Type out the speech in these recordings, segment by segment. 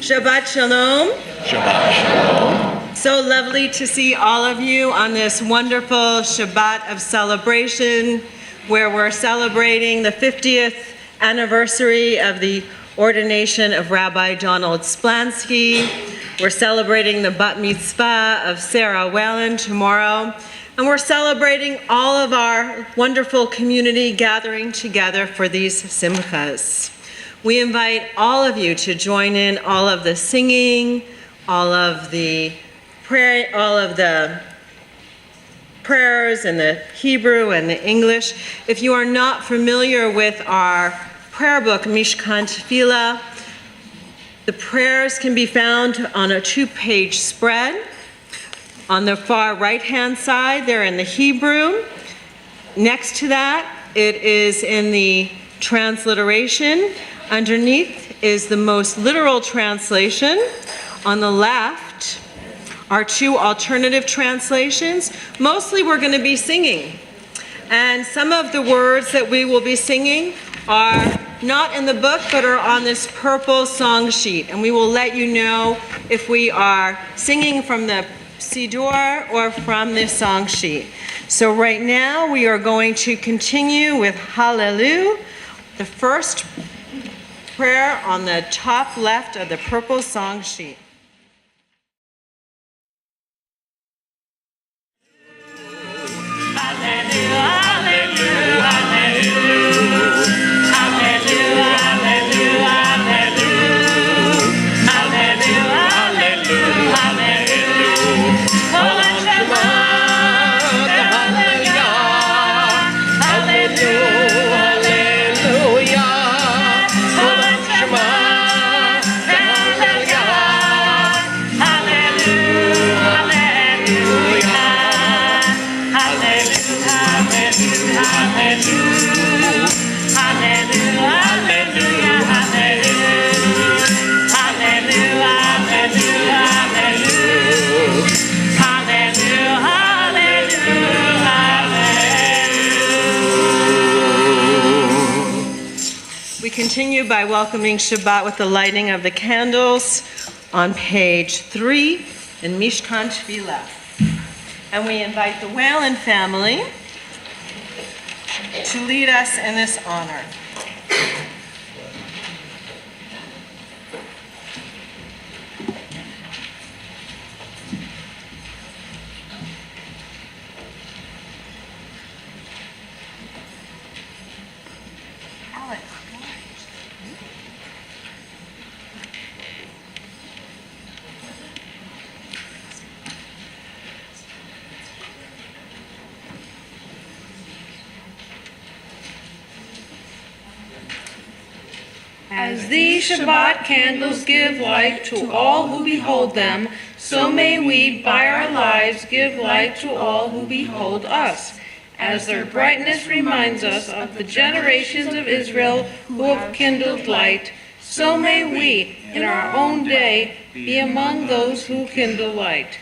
Shabbat Shalom. Shabbat Shalom. So lovely to see all of you on this wonderful Shabbat of celebration, where we're celebrating the 50th anniversary of the ordination of Rabbi Donald Spalsky. We're celebrating the Bat Mitzvah of Sarah Whalen tomorrow. And we're celebrating all of our wonderful community gathering together for these simchas. We invite all of you to join in all of the singing, all of the prayer, all of the prayers in the Hebrew and the English. If you are not familiar with our prayer book, Mishkan Tefillah, the prayers can be found on a 2-page spread. On the far right-hand side, they're in the Hebrew. Next to that, it is in the transliteration. Underneath is the most literal translation. On the left are 2 alternative translations. Mostly we're going to be singing. And some of the words that we will be singing are not in the book, but are on this purple song sheet. And we will let you know if we are singing from the Siddur or from this song sheet. So right now we are going to continue with Hallelujah, the first prayer on the top left of the purple song sheet. Hallelujah, hallelujah, hallelujah. Hallelujah, hallelujah, hallelujah. Hallelujah, hallelujah, hallelujah. Kol Shema, hallelujah. Hallelujah, hallelujah. Kol Shema, hallelujah. Hallelujah, hallelujah. Hallelujah, hallelujah, hallelujah, hallelujah, hallelujah, hallelujah, hallelujah, hallelujah. We continue by welcoming Shabbat with the lighting of the candles on page 3 in Mishkan Tefillah. And we invite the Whalen family to lead us in this honor. Alex. As these Shabbat candles give light to all who behold them, so may we, by our lives, give light to all who behold us. As their brightness reminds us of the generations of Israel who have kindled light, so may we, in our own day, be among those who kindle light.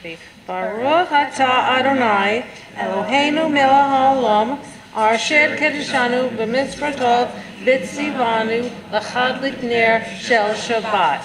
Baruch atah Adonai, Eloheinu melech haolam, asher kedeshanu b'mitzvotov v'tzivanu l'chad l'kner shel Shabbat.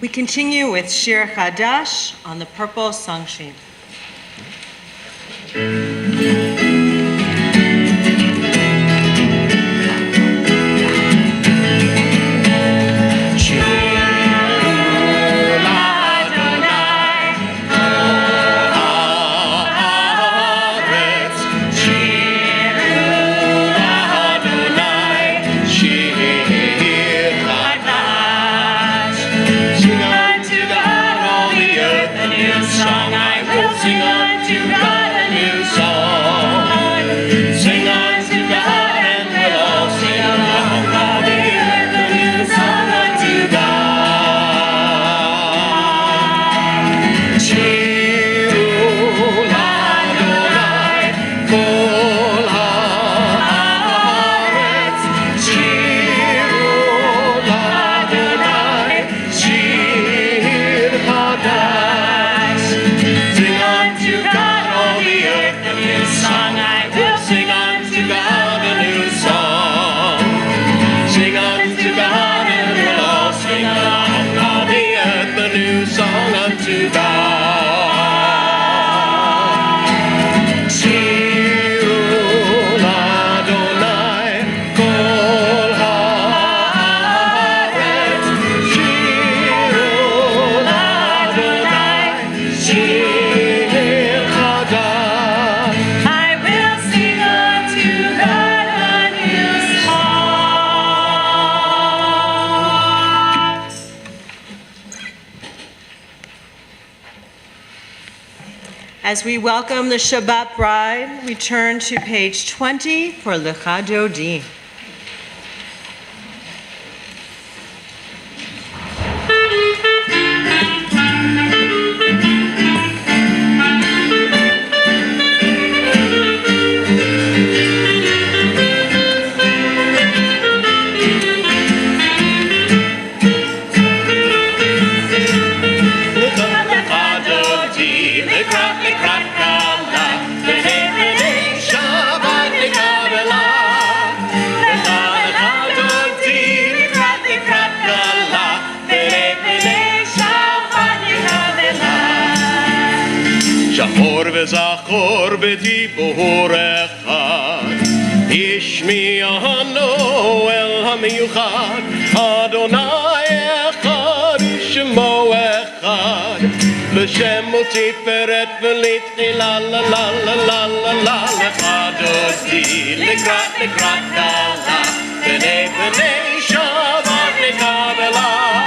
We continue with Shir Chadash on the purple song sheet. As we welcome the Shabbat bride, we turn to page 20 for Lecha Dodi. וזכור בדיבור אחד, השמיענו אל המיוחד, אדוני אחד ושמו אחד, לשם ותפארת ולתחילה לה לה לה לה לה לה לך דודי לקראת כלה, בני בני שבת לקבלה,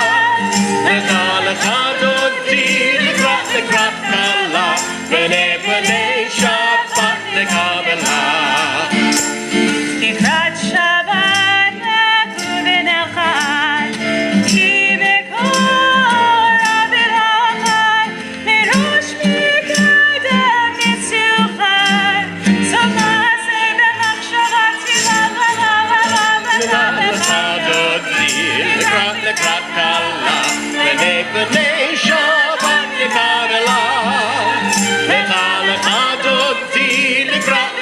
לך דודי לקראת כלה, בני בני שבת לקבלה. לקראת שבת לכו ונחת, כי בכל הברכה מראש מקדם מצילחת, סוף מעשה במחשבה תפילה לך דודי לקראת כלה, בני בני שבת לקבלה.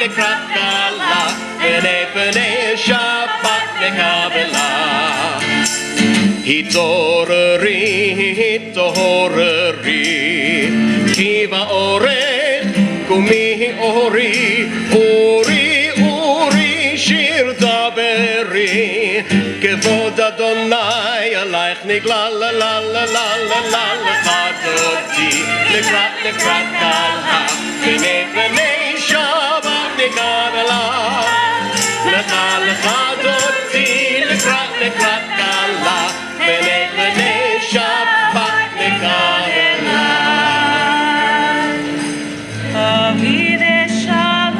לקראת כלה, בני בני שבת לקבלה. התעוררי, כי באורך קומי אורי, אורי שיר דברי, כבוד אדוני עלייך נגלה לה לה לה לה לה לה לך דודי לקראת כלה, בני בני שבת לקבלה. לך דודי לקראת כלה, בני בני שבת נקרלה. אבידי שלום,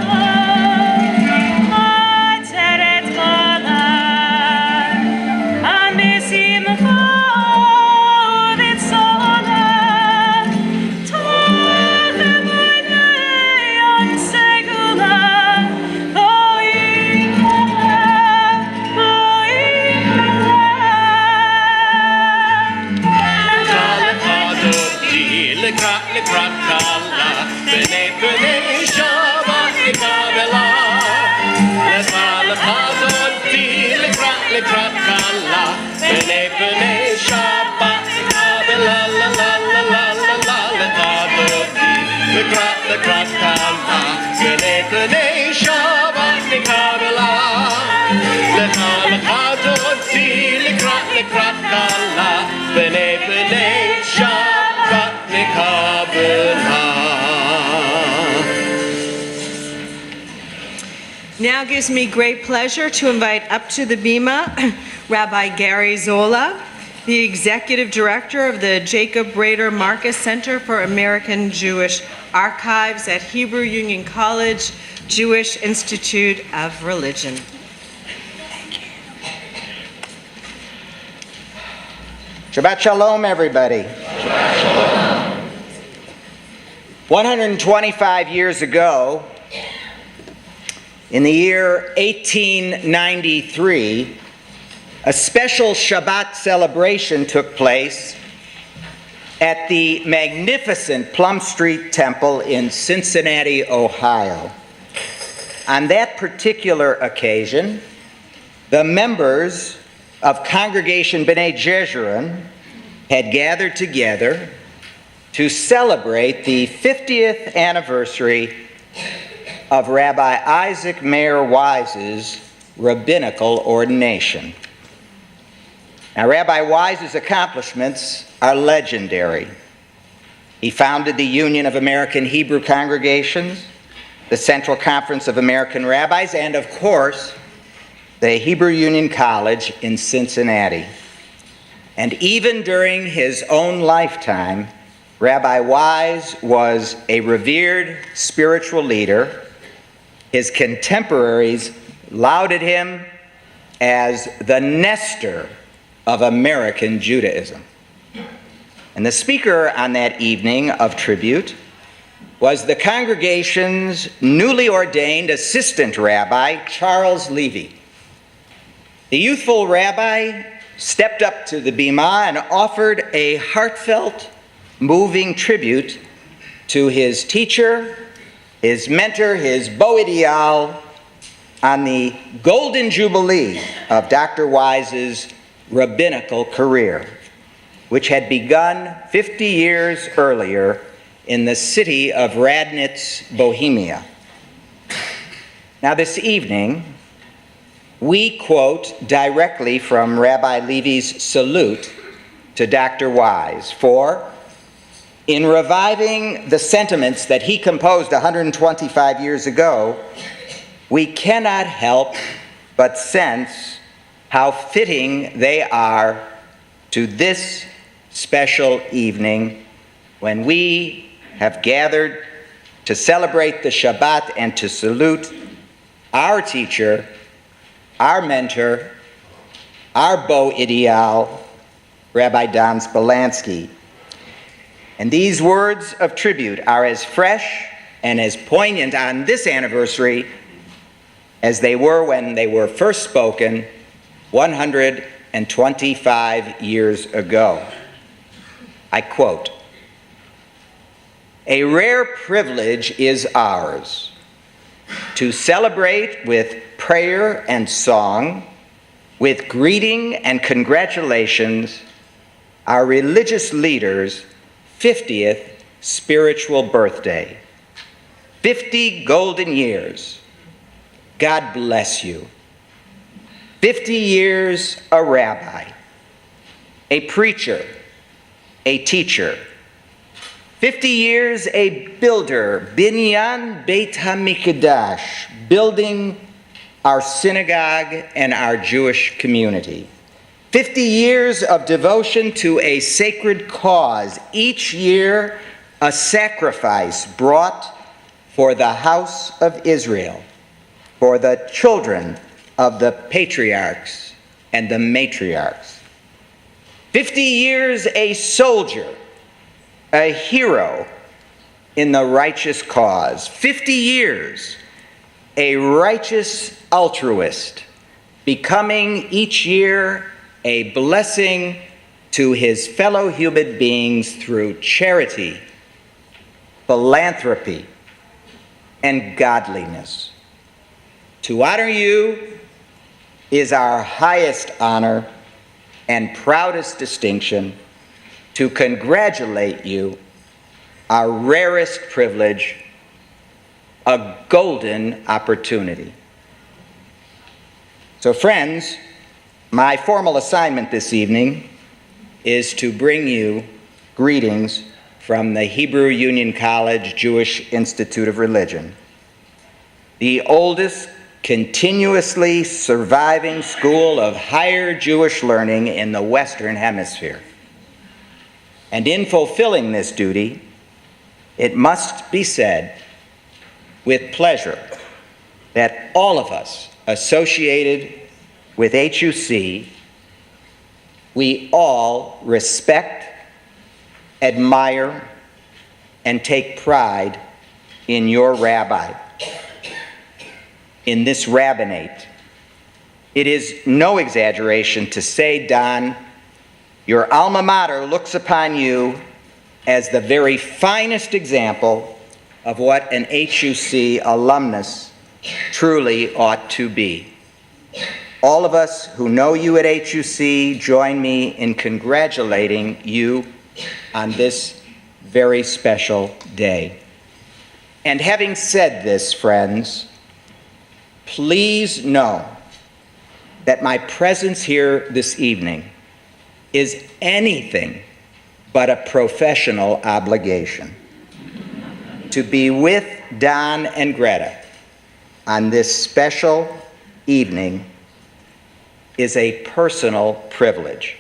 עצרת חלל, עם בשמחה ובצהלה, תחם עיני סגולה, לא יקלה, לא יקלה. לקראת כלה, בני בני שבת נקרלה. לך דודי, לקראת כלה, בני בני שבת נקרלה. לה לה לה לה לה לה לך דודי, לקראת כלה, בני בני שבת נקרלה. לך דודי, לקראת כלה, בני בני שבת נקרלה. Now gives me great pleasure to invite up to the bima Rabbi Gary Zola, the Executive Director of the Jacob Brader Marcus Center for American Jewish Archives at Hebrew Union College, Jewish Institute of Religion. Shabbat Shalom, everybody. 125 years ago, in the year 1893, a special Shabbat celebration took place at the magnificent Plum Street Temple in Cincinnati, Ohio. On that particular occasion, the members of Congregation B'nai Jeshurun had gathered together to celebrate the 50th anniversary of Rabbi Isaac Mayer Wise's rabbinical ordination. Now, Rabbi Wise's accomplishments are legendary. He founded the Union of American Hebrew Congregations, the Central Conference of American Rabbis, and, of course, the Hebrew Union College in Cincinnati. And even during his own lifetime, Rabbi Wise was a revered spiritual leader. His contemporaries lauded him as the Nestor of American Judaism. And the speaker on that evening of tribute was the congregation's newly ordained assistant rabbi, Charles Levy. The youthful rabbi stepped up to the bima and offered a heartfelt, moving tribute to his teacher, his mentor, his beau ideal on the golden jubilee of Dr. Wise's rabbinical career, which had begun 50 years earlier in the city of Radnitz, Bohemia. Now, this evening, we quote directly from Rabbi Levy's salute to Dr. Wise, for in reviving the sentiments that he composed 125 years ago, we cannot help but sense how fitting they are to this special evening when we have gathered to celebrate the Shabbat and to salute our teacher, our mentor, our beau ideal, Rabbi Donald Spalsky. And these words of tribute are as fresh and as poignant on this anniversary as they were when they were first spoken 125 years ago. I quote, "A rare privilege is ours to celebrate with prayer and song, with greeting and congratulations, our religious leaders' 50th spiritual birthday. 50 golden years. God bless you. 50 years a rabbi, a preacher, a teacher. 50 years a builder, Binyan Beit HaMikdash, building our synagogue, and our Jewish community. 50 years of devotion to a sacred cause, each year a sacrifice brought for the house of Israel, for the children of the patriarchs and the matriarchs. 50 years a soldier, a hero in the righteous cause. 50 years a righteous altruist, becoming each year a blessing to his fellow human beings through charity, philanthropy, and godliness. To honor you is our highest honor and proudest distinction. To congratulate you, our rarest privilege, a golden opportunity. So friends, my formal assignment this evening is to bring you greetings from the Hebrew Union College Jewish Institute of Religion, the oldest continuously surviving school of higher Jewish learning in the Western Hemisphere. And in fulfilling this duty, it must be said with pleasure that all of us associated with HUC, we all respect, admire, and take pride in your rabbi, in this rabbinate. It is no exaggeration to say, Don, your alma mater looks upon you as the very finest example of what an HUC alumnus truly ought to be. All of us who know you at HUC join me in congratulating you on this very special day. And having said this, friends, please know that my presence here this evening is anything but a professional obligation. To be with Don and Greta on this special evening is a personal privilege.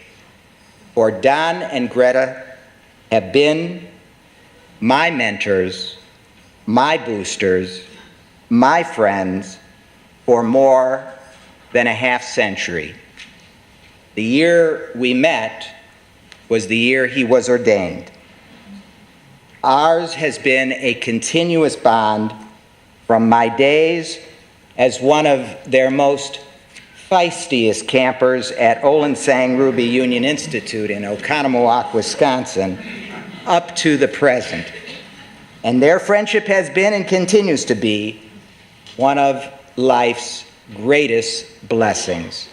For Don and Greta have been my mentors, my boosters, my friends for more than a half century. The year we met was the year he was ordained. Ours has been a continuous bond from my days as one of their most feistiest campers at Olensang Ruby Union Institute in Oconomowoc, Wisconsin, up to the present. And their friendship has been and continues to be one of life's greatest blessings.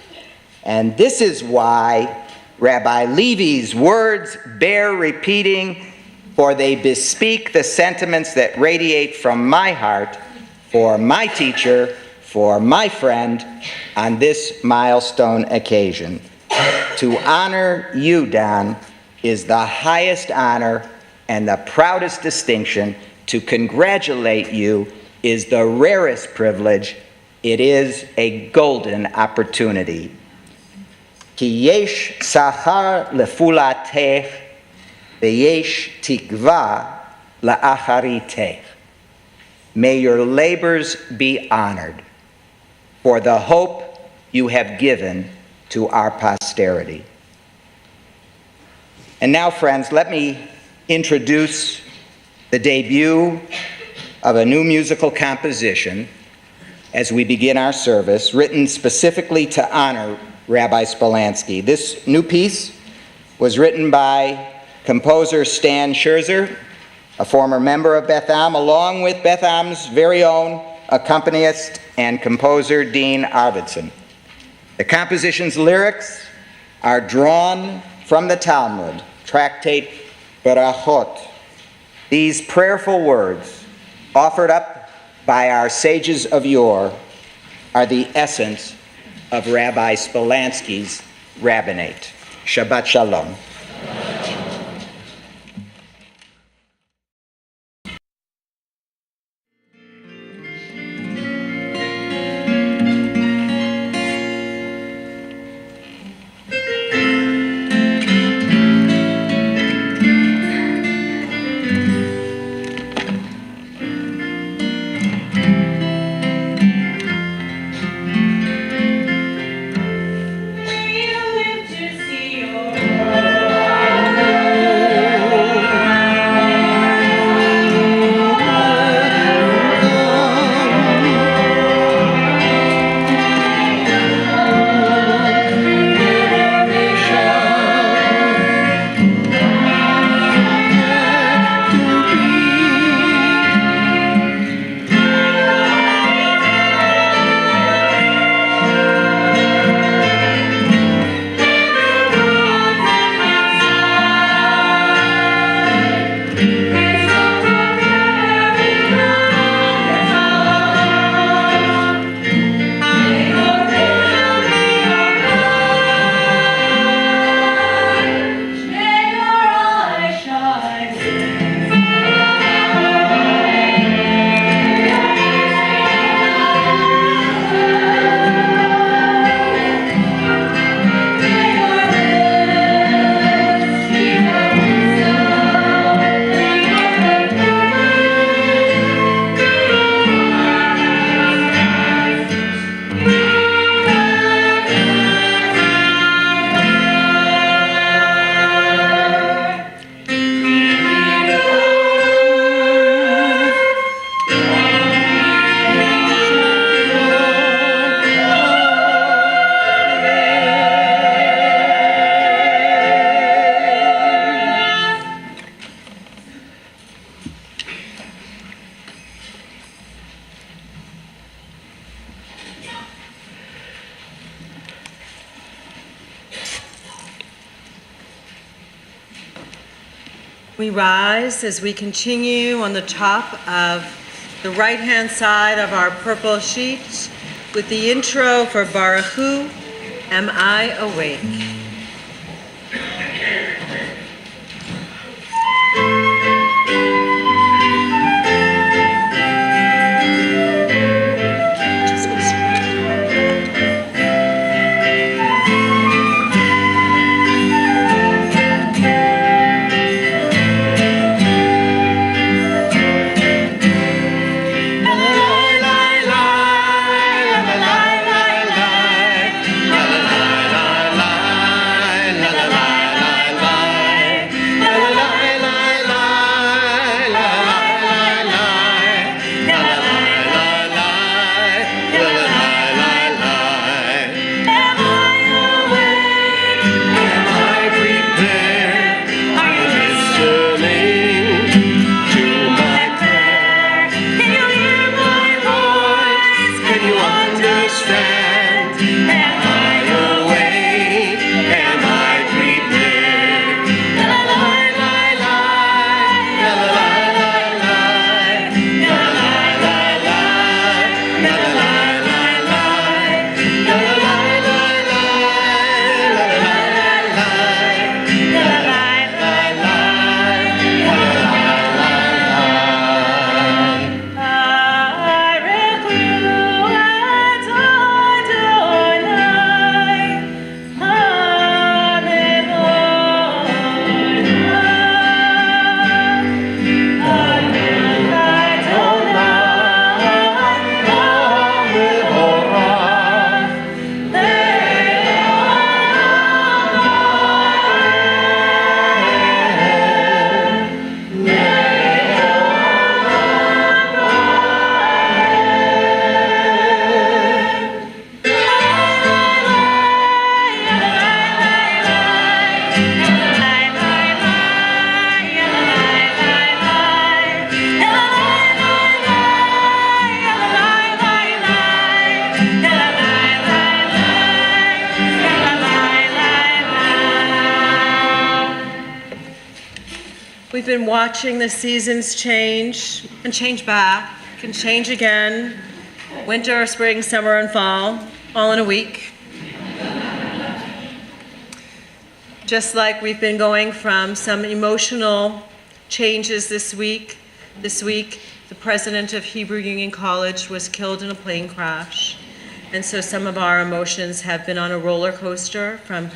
And this is why Rabbi Levy's words bear repeating, for they bespeak the sentiments that radiate from my heart for my teacher, for my friend, on this milestone occasion. To honor you, Don, is the highest honor and the proudest distinction. To congratulate you is the rarest privilege. It is a golden opportunity. Ki yesh sachar lefulatech, veyesh tikva la'acharitech. May your labors be honored for the hope you have given to our posterity. And now, friends, let me introduce the debut of a new musical composition as we begin our service, written specifically to honor Rabbi Spalansky. This new piece was written by composer Stan Scherzer, a former member of Beth Am, along with Beth Am's very own accompanist and composer Dean Arvidsson. The composition's lyrics are drawn from the Talmud, tractate Berachot. These prayerful words, offered up by our sages of yore, are the essence of Rabbi Spalansky's rabbinate. Shabbat Shalom. We rise as we continue on the top of the right-hand side of our purple sheet with the intro for Baruch Hu, Am I Awake? We've been watching the seasons change and change back and change again. Winter, spring, summer, and fall, all in a week. Just like we've been going from some emotional changes this week. This week, the president of Hebrew Union College was killed in a plane crash. And so some of our emotions have been on a roller coaster from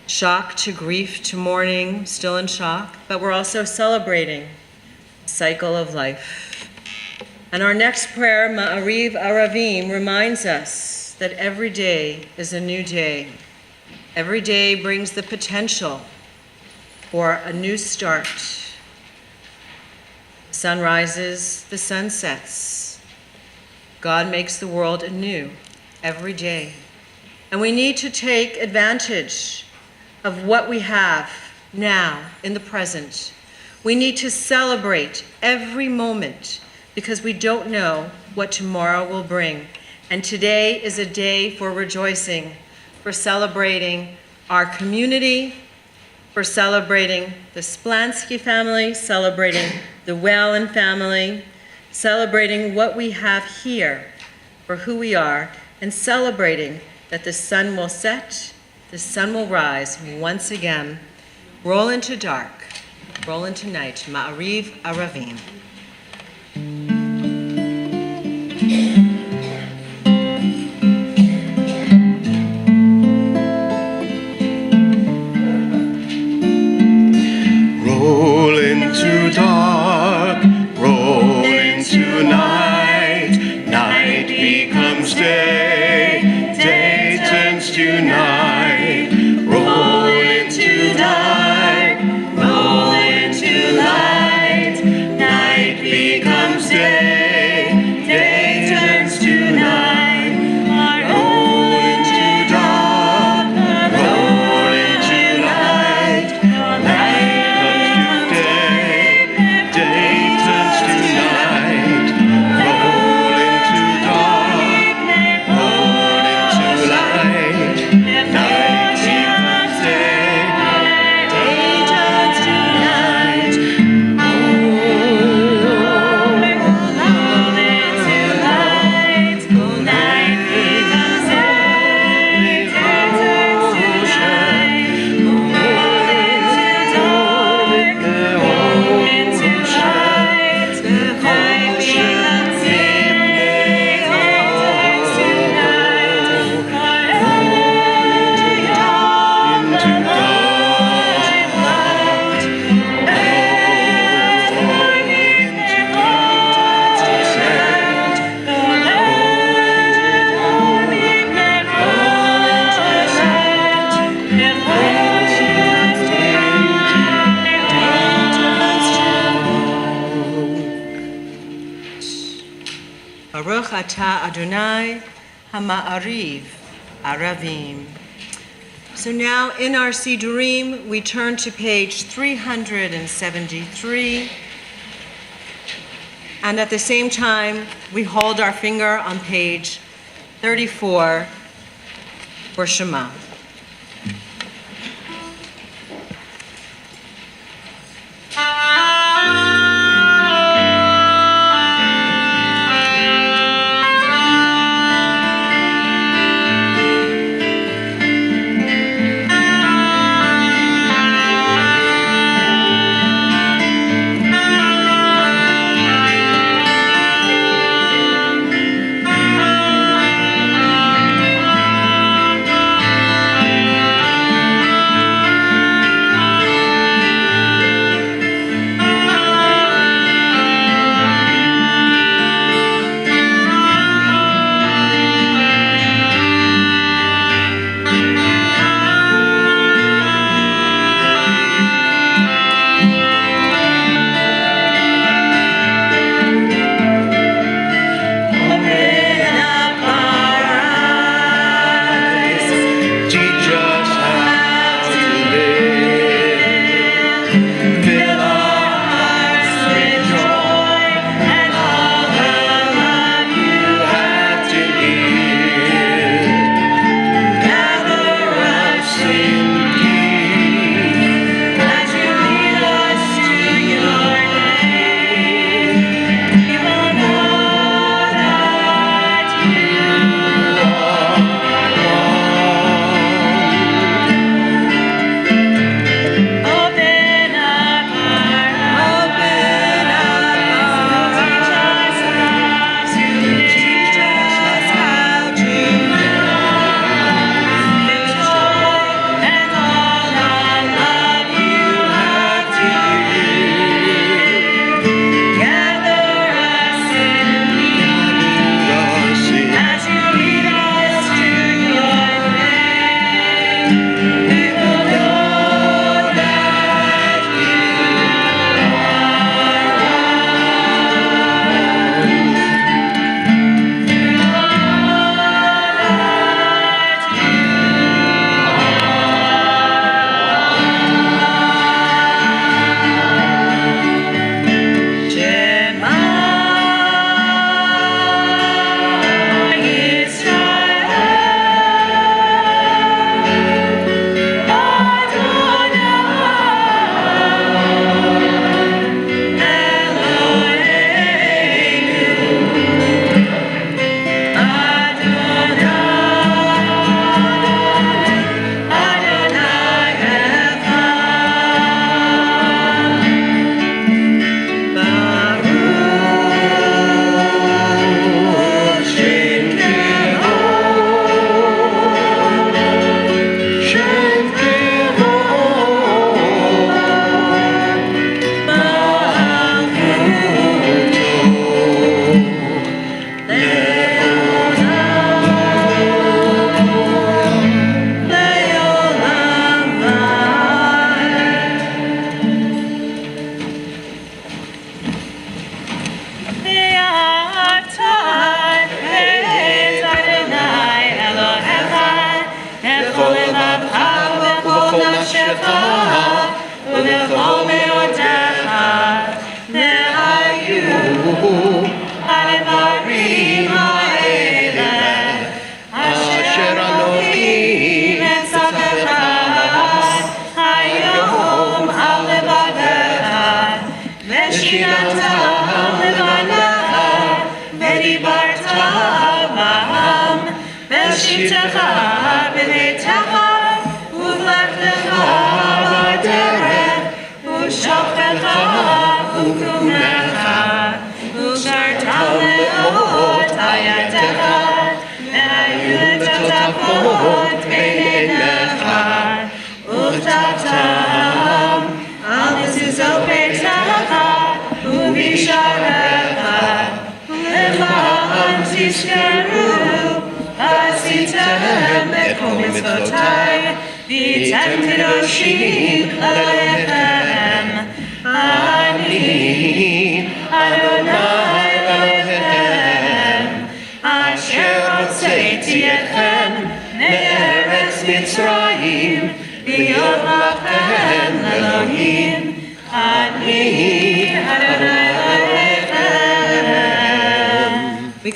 shock to grief to mourning, still in shock, but we're also celebrating the cycle of life. And our next prayer, Ma'ariv Aravim, reminds us that every day is a new day. Every day brings the potential for a new start. The sun rises, the sun sets. God makes the world anew every day. And we need to take advantage of what we have now in the present. We need to celebrate every moment because we don't know what tomorrow will bring. And today is a day for rejoicing, for celebrating our community, for celebrating the Splansky family, celebrating the Whalen family, celebrating what we have here for who we are, and celebrating that the sun will set, the sun will rise once again. Roll into dark, roll into night. Ma'ariv Aravim. Roll into dark, roll into night. Night becomes day, day turns to night. Roll into dark, roll into light. Night Baruch Atah Adonai Hama'ariv Aravim. So now in our Sidurim, we turn to page 373. And at the same time, we hold our finger on page 34 for Shema.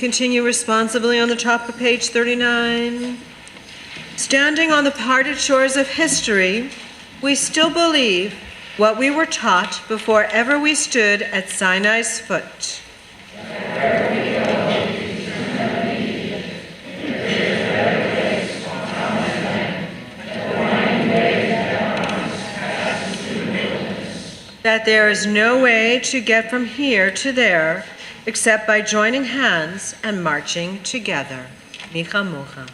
continue responsibly on the top of page 39. Standing on the parted shores of history, we still believe what we were taught before ever we stood at Sinai's foot. That there is no way to get from here to there except by joining hands and marching together. Micha Mocha.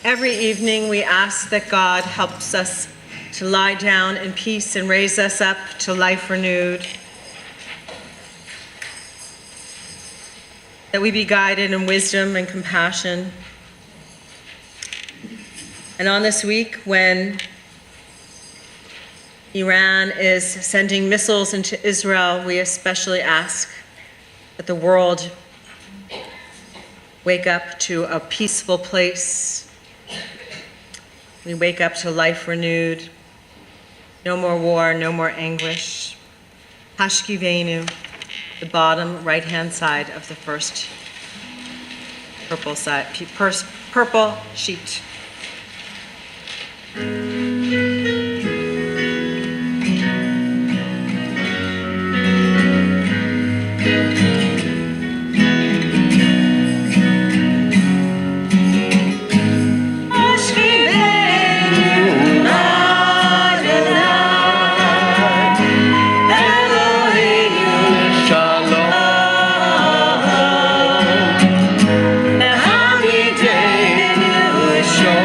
Every evening we ask that God helps us to lie down in peace and raise us up to life renewed. That we be guided in wisdom and compassion. And on this week, when Iran is sending missiles into Israel, we especially ask that the world wake up to a peaceful place. We wake up to life renewed. No more war, no more anguish. Hashkivenu, the bottom right-hand side of the first purple sheet. Show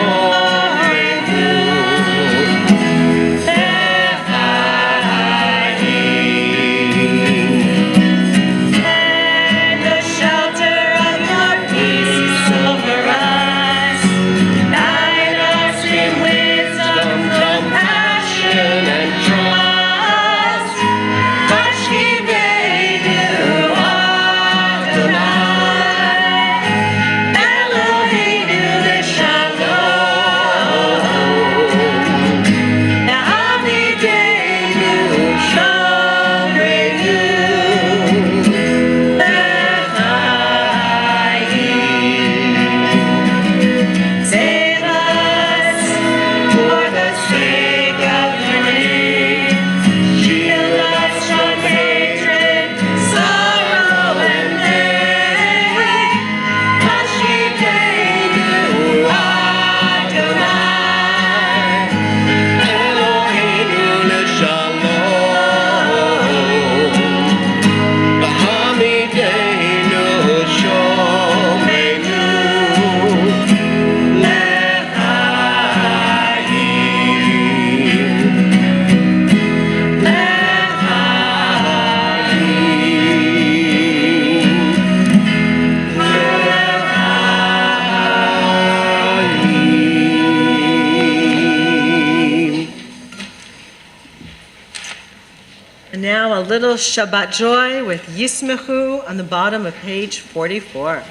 little Shabbat joy with Yismechu on the bottom of page 44.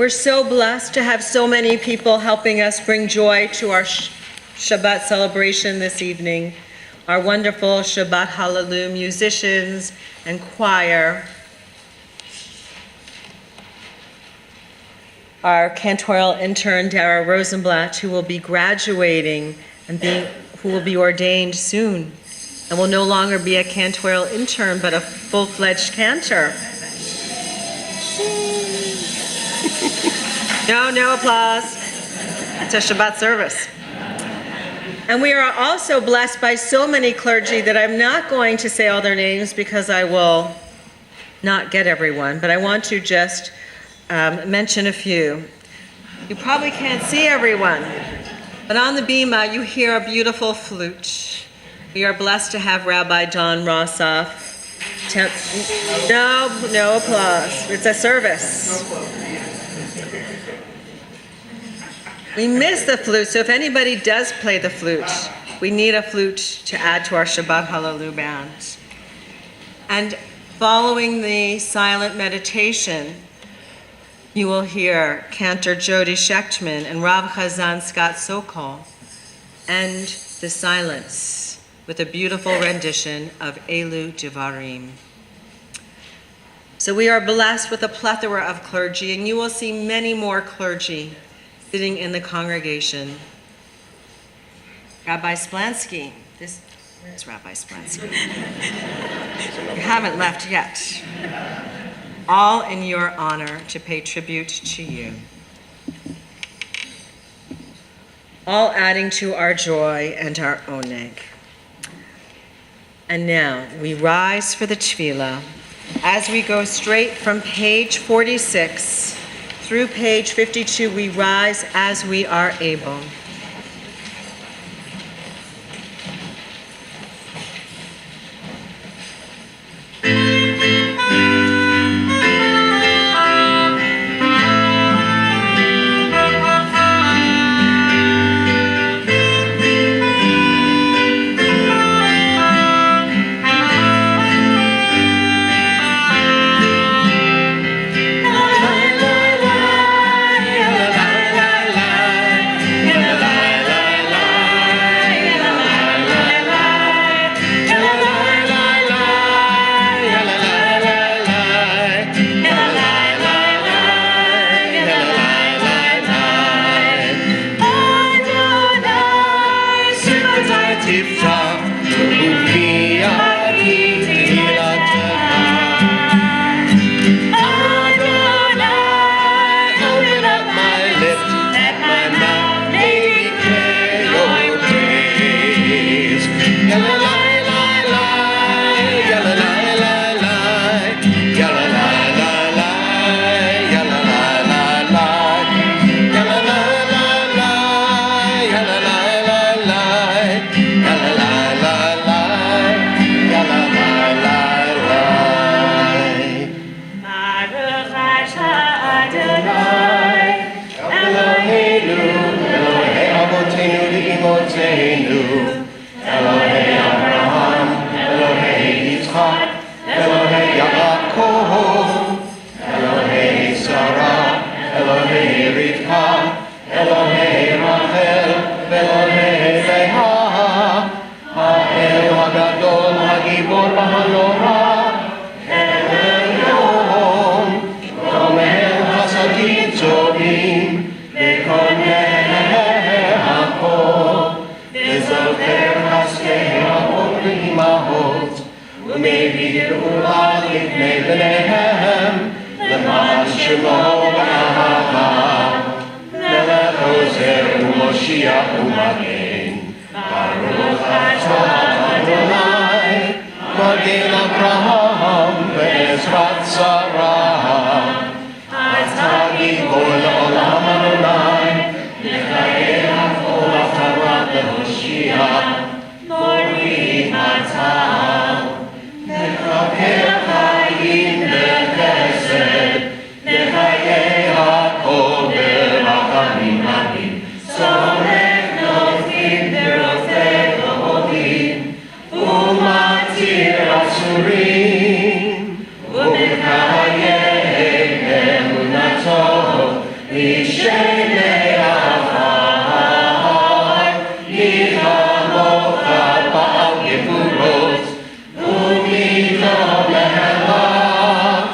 We're so blessed to have so many people helping us bring joy to our Shabbat celebration this evening. Our wonderful Shabbat Hallelu musicians and choir. Our cantorial intern, Dara Rosenblatt, who will be graduating and who will be ordained soon and will no longer be a cantorial intern, but a full-fledged cantor. No applause. It's a Shabbat service. And we are also blessed by so many clergy that I'm not going to say all their names because I will not get everyone, but I want to just mention a few. You probably can't see everyone, but on the bima you hear a beautiful flute. We are blessed to have Rabbi Don Rossoff. No applause. It's a service. We miss the flute, so if anybody does play the flute, we need a flute to add to our Shabbat Hallelu band. And following the silent meditation, you will hear Cantor Jody Schechtman and Rav Chazan Scott Sokol end the silence with a beautiful rendition of Elu Devarim. So we are blessed with a plethora of clergy, and you will see many more clergy sitting in the congregation. Rabbi Splansky, where's Rabbi Splansky? You haven't left yet. All in your honor to pay tribute to you. All adding to our joy and our oneg. And now we rise for the tefillah as we go straight from page 46 through page 52, we rise as we are able. אבותינו, אלוהי אברהם, אלוהי יצחק, אלוהי יעקב, אלוהי שרה, אלוהי רבקה, אלוהי רחל, ואלוהי לאה, האל הגדול, הגיבור והנורא, אל עליון, רומם חסדים טובים, וקונה הכל, וזוכר חסדי האור לאמהות, ומביא גאולה לבני בניהם, למען שמו באהבה, מלך עוזר ומושיע ומגן, ברוך אתה אדוני, מגן אברהם בעזרת שרה, אתה גיבור לעולם אדוני, נקיים הכל הפרה להושיע, מורים אתה, נקבל חיים בחסד, נחיי הכל ברחמים רבים, סומך נופים ורופא גאונים, ומתיר אסורים, ומקיים אמונתו, משני עפר, יחמוך בעל גבורות, ומדום להלך,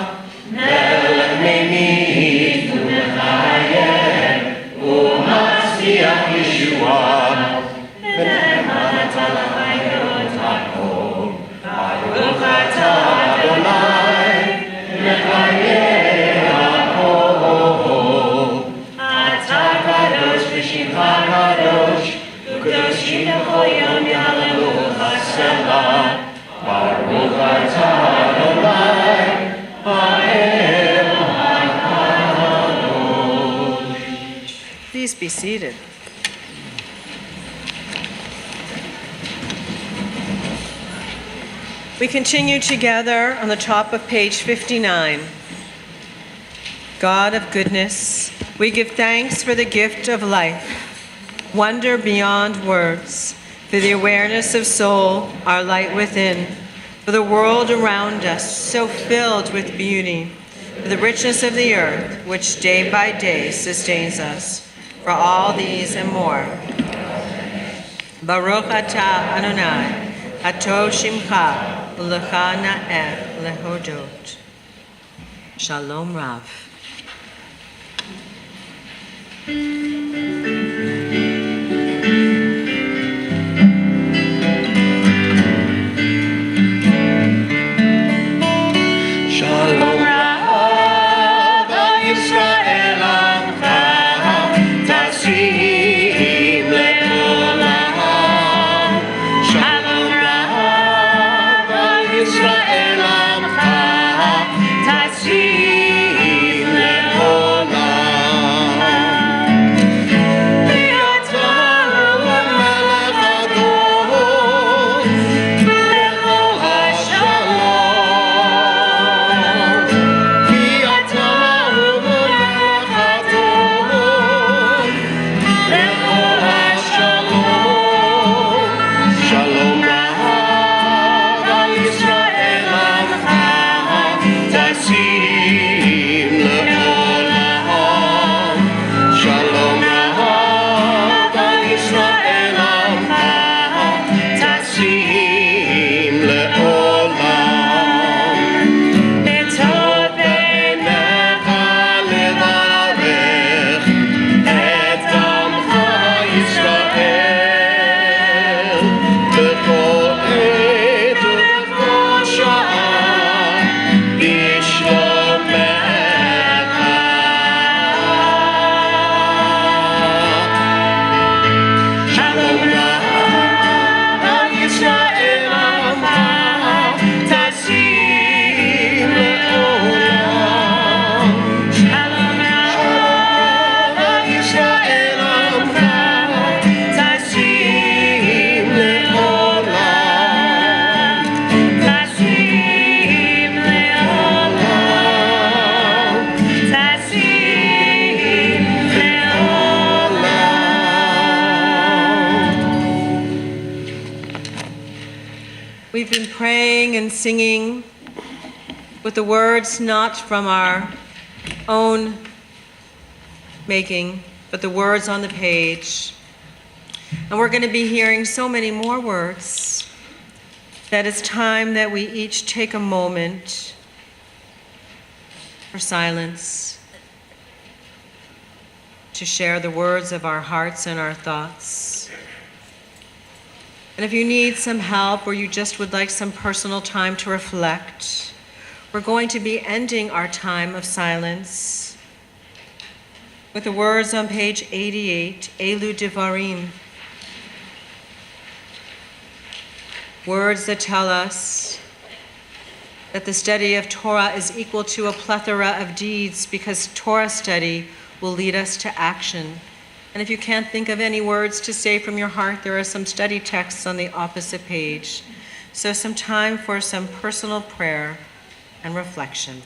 מלך ממית ומחייב, ומצליח ישועה, ונאמן אתה לחיות הכל, ברוך אתה אדוני, מחיה הכל. אתה קדוש ושמך קדוש, וקדושים בכל יום יהללוך סלה, ברוך אתה אדוני, האל הקדוש. Please be seated. We continue together on the top of page 59. God of goodness, we give thanks for the gift of life, wonder beyond words, for the awareness of soul, our light within, for the world around us, so filled with beauty, for the richness of the earth, which day by day sustains us. For all these and more. Baruch atah Adonai, atov shimcha, u'lecha na'eh lehodot. Shalom Rav. Shalom Rav, Yisrael Amcha, Tasim le'olam. Shalom Rav, Yisrael Amcha, Tasim le'olam. We've been praying and singing with the words not from our own making, but the words on the page. And we're going to be hearing so many more words that it's time that we each take a moment for silence to share the words of our hearts and our thoughts. And if you need some help or you just would like some personal time to reflect, we're going to be ending our time of silence with the words on page 88, Elu Devarim. Words that tell us that the study of Torah is equal to a plethora of deeds because Torah study will lead us to action. And if you can't think of any words to say from your heart, there are some study texts on the opposite page. So some time for some personal prayer and reflection.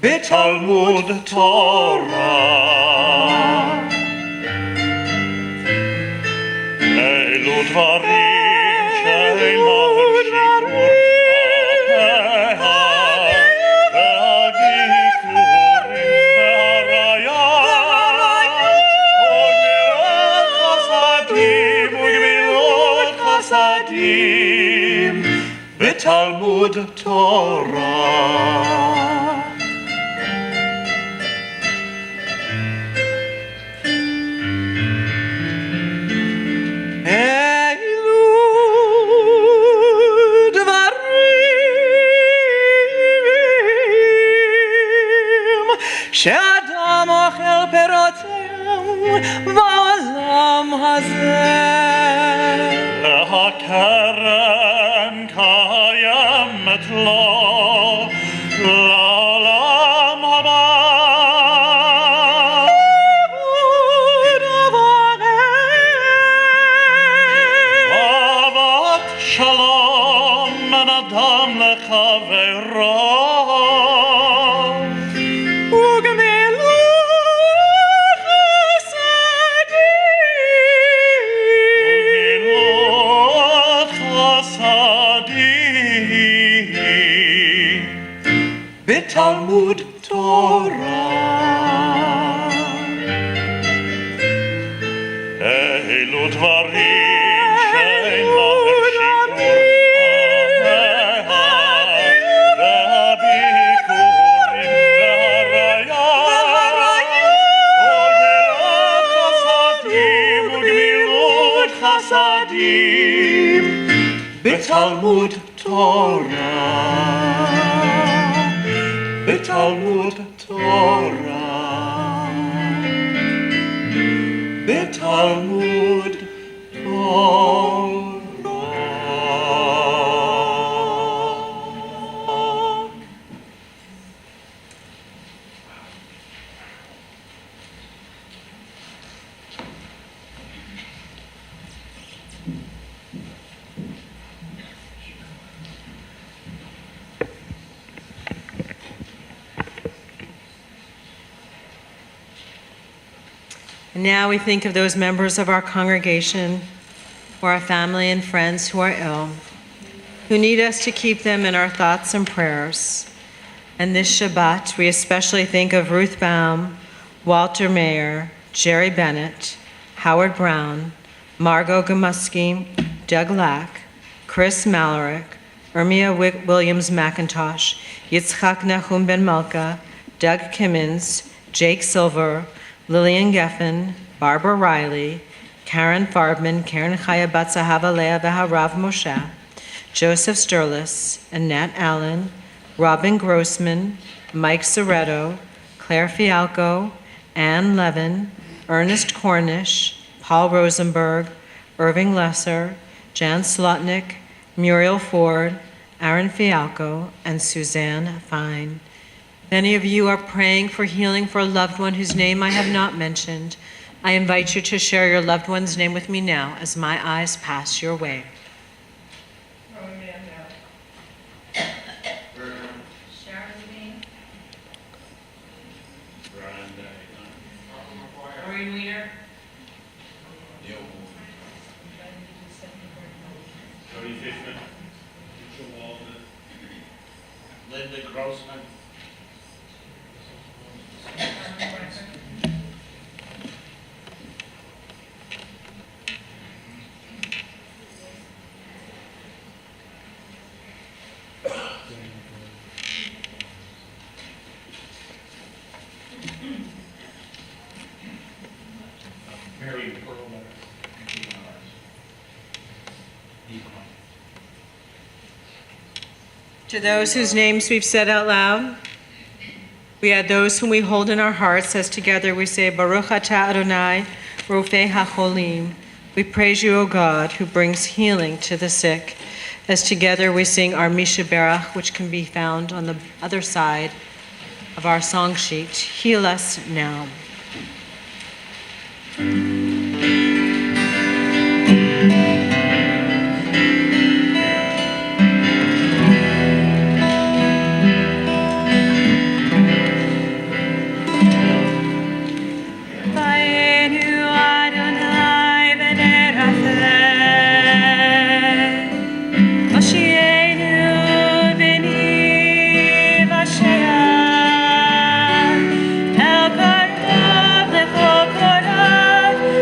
בתלמוד תורה. אלו דברים שאין להם שיעור והגיחורים והריה וגמילות חסדים בתלמוד תורה. שאדם אוכל פירותיהם בעולם הזה. הקרן קיימת לו לעולם הבא. אהבת שלום בין אדם לחברו. בתלמוד תורה. אלו דברים שאין להם שיעור והביכורים והריה וגמילות חסדים בתלמוד תורה. בתלמוד תורה. בתלמוד תורה. now we think of those members of our congregation or our family and friends who are ill, who need us to keep them in our thoughts and prayers. And this Shabbat, we especially think of Ruth Baum, Walter Mayer, Jerry Bennett, Howard Brown, Margot Gamusky, Doug Lack, Chris Malarick, Ermia Williams McIntosh, Yitzchak Nahum Ben Malka, Doug Kimmins, Jake Silver, Lillian Geffen, Barbara Riley, Karen Farbman, Karen Chaya Batzahava Leah Vaharav Moshe, Joseph Sturlis, Annette Allen, Robin Grossman, Mike Soretto, Claire Fialco, Ann Levin, Ernest Cornish, Paul Rosenberg, Irving Lesser, Jan Slotnick, Muriel Ford, Aaron Fialco, and Suzanne Fine. If any of you are praying for healing for a loved one whose name I have not mentioned, I invite you to share your loved one's name with me now as my eyes pass your way. Maureen Wiener. Jody Fishman. Mitchell Walden. Linda Grossman. Mary Perlman. To those whose names we've said out loud, we add those whom we hold in our hearts as together we say, Baruch atah Adonai, Rofei HaCholim. We praise you, O God, who brings healing to the sick. As together we sing our Misha Berach, which can be found on the other side of our song sheet. Heal us now. El Karov,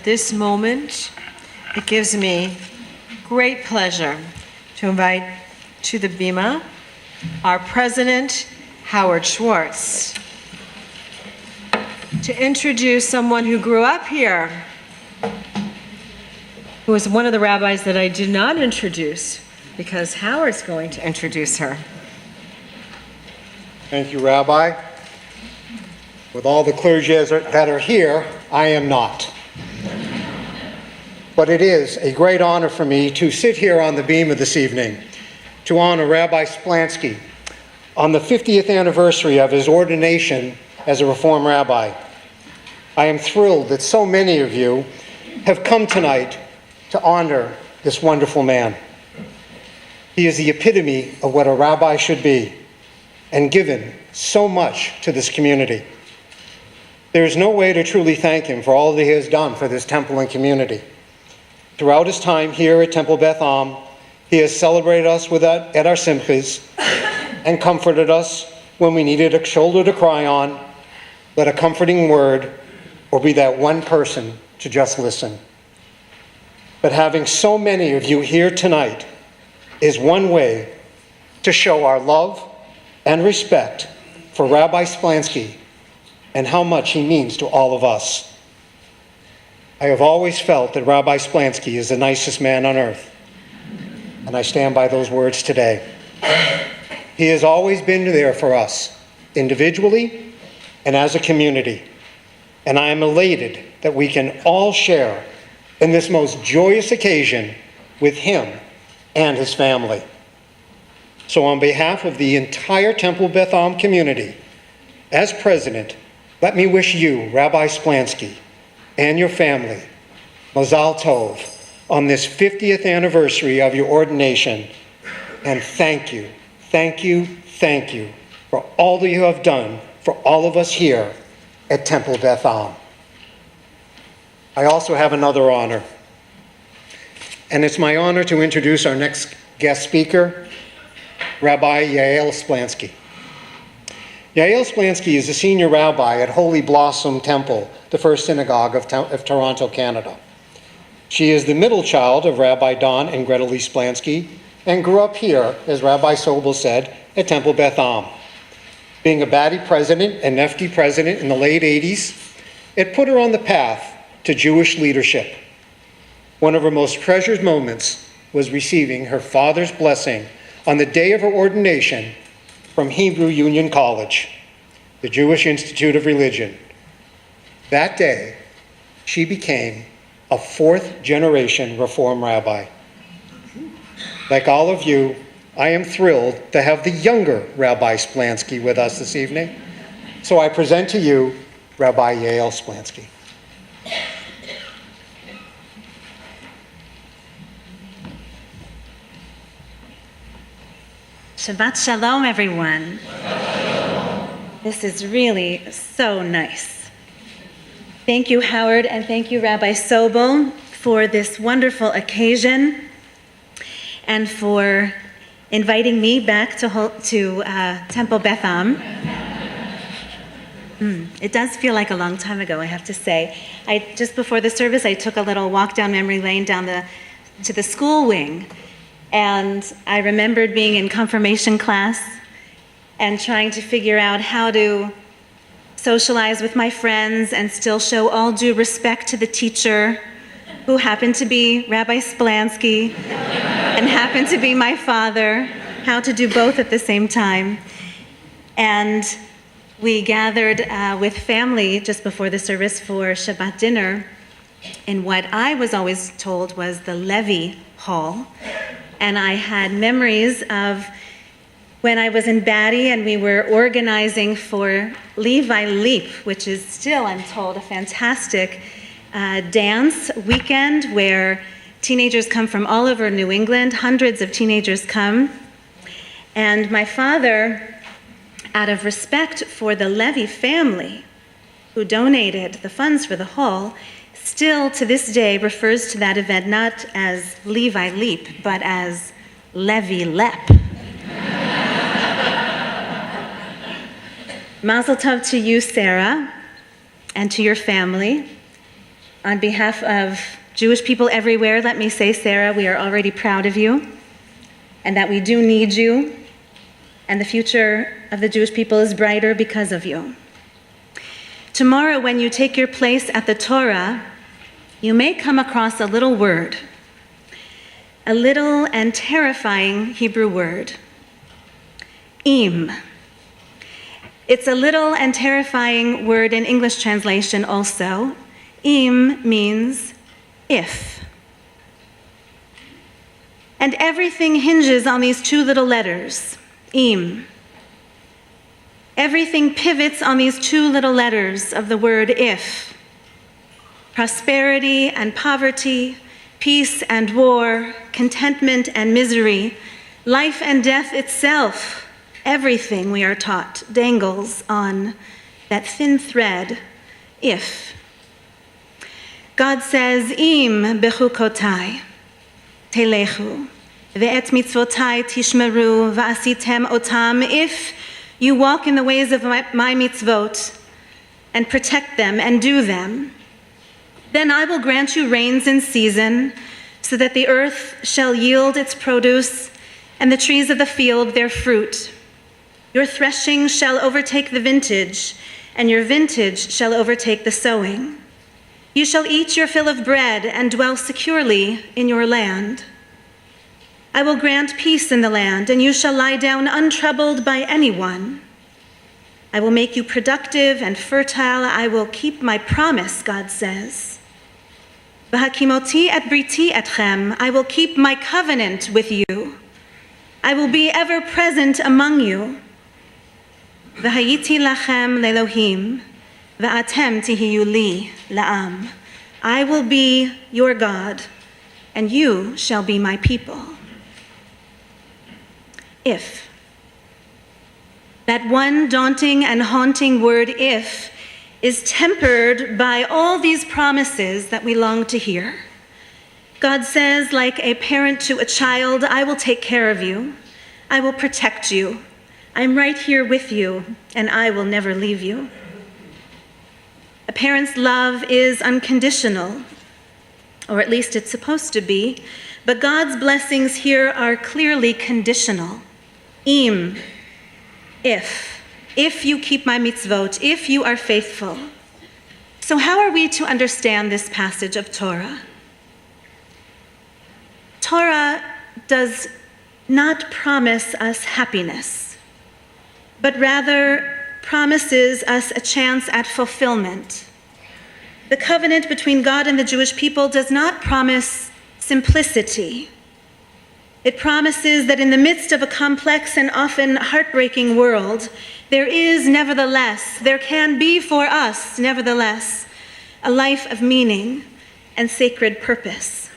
At this moment, it gives me great pleasure to invite to the bima our president, Howard Schwartz, to introduce someone who grew up here, who was one of the rabbis that I did not introduce, because Howard's going to introduce her. Thank you, Rabbi. With all the clergy that are here, I am not. But it is a great honor for me to sit here on the bima this evening to honor Rabbi Splansky on the 50th anniversary of his ordination as a Reform rabbi. I am thrilled that so many of you have come tonight to honor this wonderful man. He is the epitome of what a rabbi should be, and given so much to this community. There is no way to truly thank him for all that he has done for this temple and community. Throughout his time here at Temple Beth Am, he has celebrated us at our simchas and comforted us when we needed a shoulder to cry on, let a comforting word, or be that one person to just listen. But having so many of you here tonight is one way to show our love and respect for Rabbi Splansky and how much he means to all of us. I have always felt that Rabbi Splansky is the nicest man on earth, and I stand by those words today. He has always been there for us, individually and as a community, and I am elated that we can all share in this most joyous occasion with him and his family. So on behalf of the entire Temple Beth Am community, as president, let me wish you, Rabbi Splansky, and your family, Mazal Tov, on this 50th anniversary of your ordination, and thank you for all that you have done for all of us here at Temple Beth Am. I also have another honor, and it's my honor to introduce our next guest speaker, Rabbi Yael Splansky. Yael Splansky is a senior rabbi at Holy Blossom Temple, the First Synagogue of Toronto, Canada. She is the middle child of Rabbi Don and Greta Lee Splansky and grew up here, as Rabbi Sobel said, at Temple Beth Am. Being a Badi president and Nefti president in the late 80s, it put her on the path to Jewish leadership. One of her most treasured moments was receiving her father's blessing on the day of her ordination from Hebrew Union College, the Jewish Institute of Religion. That day, she became a fourth-generation Reform rabbi. Like all of you, I am thrilled to have the younger Rabbi Splansky with us this evening. So I present to you Rabbi Yael Splansky. Shabbat Shalom, everyone. This is really so nice. Thank you, Howard, and thank you, Rabbi Sobel, for this wonderful occasion and for inviting me back to Temple Beth Am. It does feel like a long time ago, I have to say. Just before the service, I took a little walk down memory lane to the school wing. And I remembered being in confirmation class and trying to figure out how to socialize with my friends and still show all due respect to the teacher, who happened to be Rabbi Splansky and happened to be my father, how to do both at the same time. And we gathered with family just before the service for Shabbat dinner in what I was always told was the Levy Hall. And I had memories of when I was in Badi and we were organizing for Levi Leap, which is still, I'm told, a fantastic dance weekend where teenagers come from all over New England. Hundreds of teenagers come. And my father, out of respect for the Levy family who donated the funds for the hall, still to this day refers to that event not as Levi Leap, but as Levi Lep. Mazel tov to you, Sarah, and to your family. On behalf of Jewish people everywhere, let me say, Sarah, we are already proud of you and that we do need you, and the future of the Jewish people is brighter because of you. Tomorrow, when you take your place at the Torah, you may come across a little word, a little and terrifying Hebrew word, im. It's a little and terrifying word in English translation also. Im means if. And everything hinges on these two little letters, im. Everything pivots on these two little letters of the word if. Prosperity and poverty, peace and war, contentment and misery, life and death itself, everything, we are taught, dangles on that thin thread, if. God says, im bechukotai telechu, ve'et mitzvotai tishmeru, va'asitem otam, if you walk in the ways of my mitzvot and protect them and do them, then I will grant you rains in season, so that the earth shall yield its produce and the trees of the field their fruit. Your threshing shall overtake the vintage, and your vintage shall overtake the sowing. You shall eat your fill of bread and dwell securely in your land. I will grant peace in the land, and you shall lie down untroubled by anyone. I will make you productive and fertile. I will keep my promise, God says. V'hakimoti et briti etchem, I will keep my covenant with you. I will be ever present among you. V'hayiti lachem lelohim, v'atem tihiyu li la'am. I will be your God, and you shall be my people. If. That one daunting and haunting word, if, is tempered by all these promises that we long to hear. God says, like a parent to a child, I will take care of you. I will protect you. I'm right here with you, and I will never leave you. A parent's love is unconditional, or at least it's supposed to be, but God's blessings here are clearly conditional. Im, if you keep my mitzvot, if you are faithful. So how are we to understand this passage of Torah? Torah does not promise us happiness, but rather promises us a chance at fulfillment. The covenant between God and the Jewish people does not promise simplicity. It promises that in the midst of a complex and often heartbreaking world, there can be for us, nevertheless, a life of meaning and sacred purpose.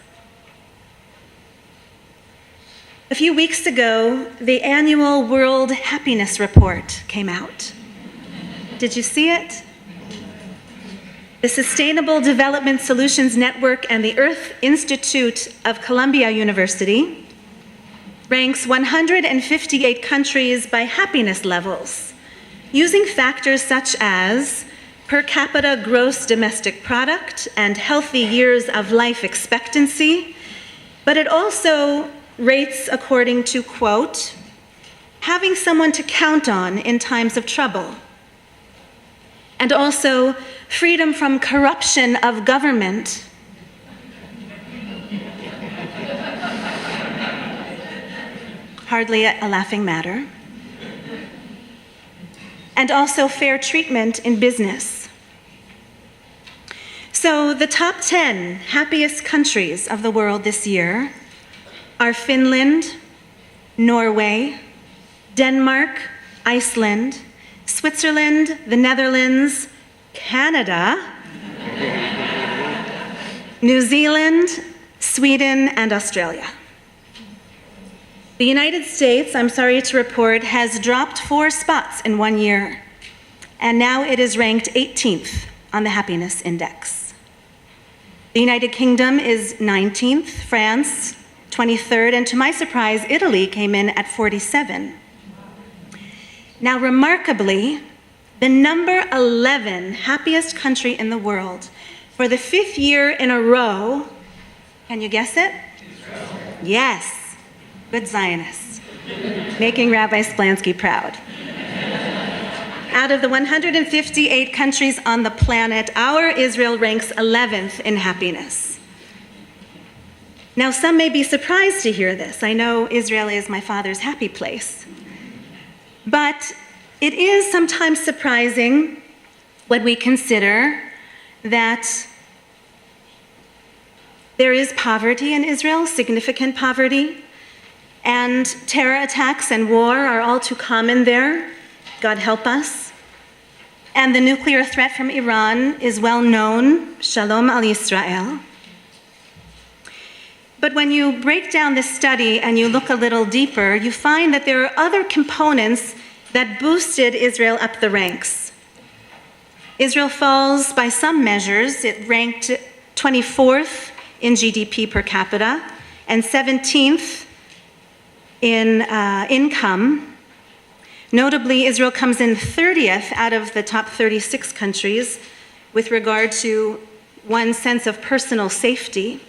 A few weeks ago, the annual World Happiness Report came out. Did you see it? The Sustainable Development Solutions Network and the Earth Institute of Columbia University ranks 158 countries by happiness levels, using factors such as per capita gross domestic product and healthy years of life expectancy, but it also rates according to, quote, having someone to count on in times of trouble, and also freedom from corruption of government, hardly a laughing matter, and also fair treatment in business. So the top 10 happiest countries of the world this year are Finland, Norway, Denmark, Iceland, Switzerland, the Netherlands, Canada, New Zealand, Sweden, and Australia. The United States, I'm sorry to report, has dropped 4 spots in 1 year, and now it is ranked 18th on the happiness index. The United Kingdom is 19th, France 23rd, and to my surprise, Italy came in at 47. Now, remarkably, the number 11 happiest country in the world For the 5th year in a row, can you guess it? Israel. Yes, good Zionist, making Rabbi Splansky proud. Out of the 158 countries on the planet, our Israel ranks 11th in happiness. Now, some may be surprised to hear this. I know Israel is my father's happy place. But it is sometimes surprising when we consider that there is poverty in Israel, significant poverty, and terror attacks and war are all too common there. God help us. And the nuclear threat from Iran is well known. Shalom al Yisrael. But when you break down this study and you look a little deeper, you find that there are other components that boosted Israel up the ranks. Israel falls by some measures. It ranked 24th in GDP per capita and 17th in income. Notably, Israel comes in 30th out of the top 36 countries with regard to one's sense of personal safety.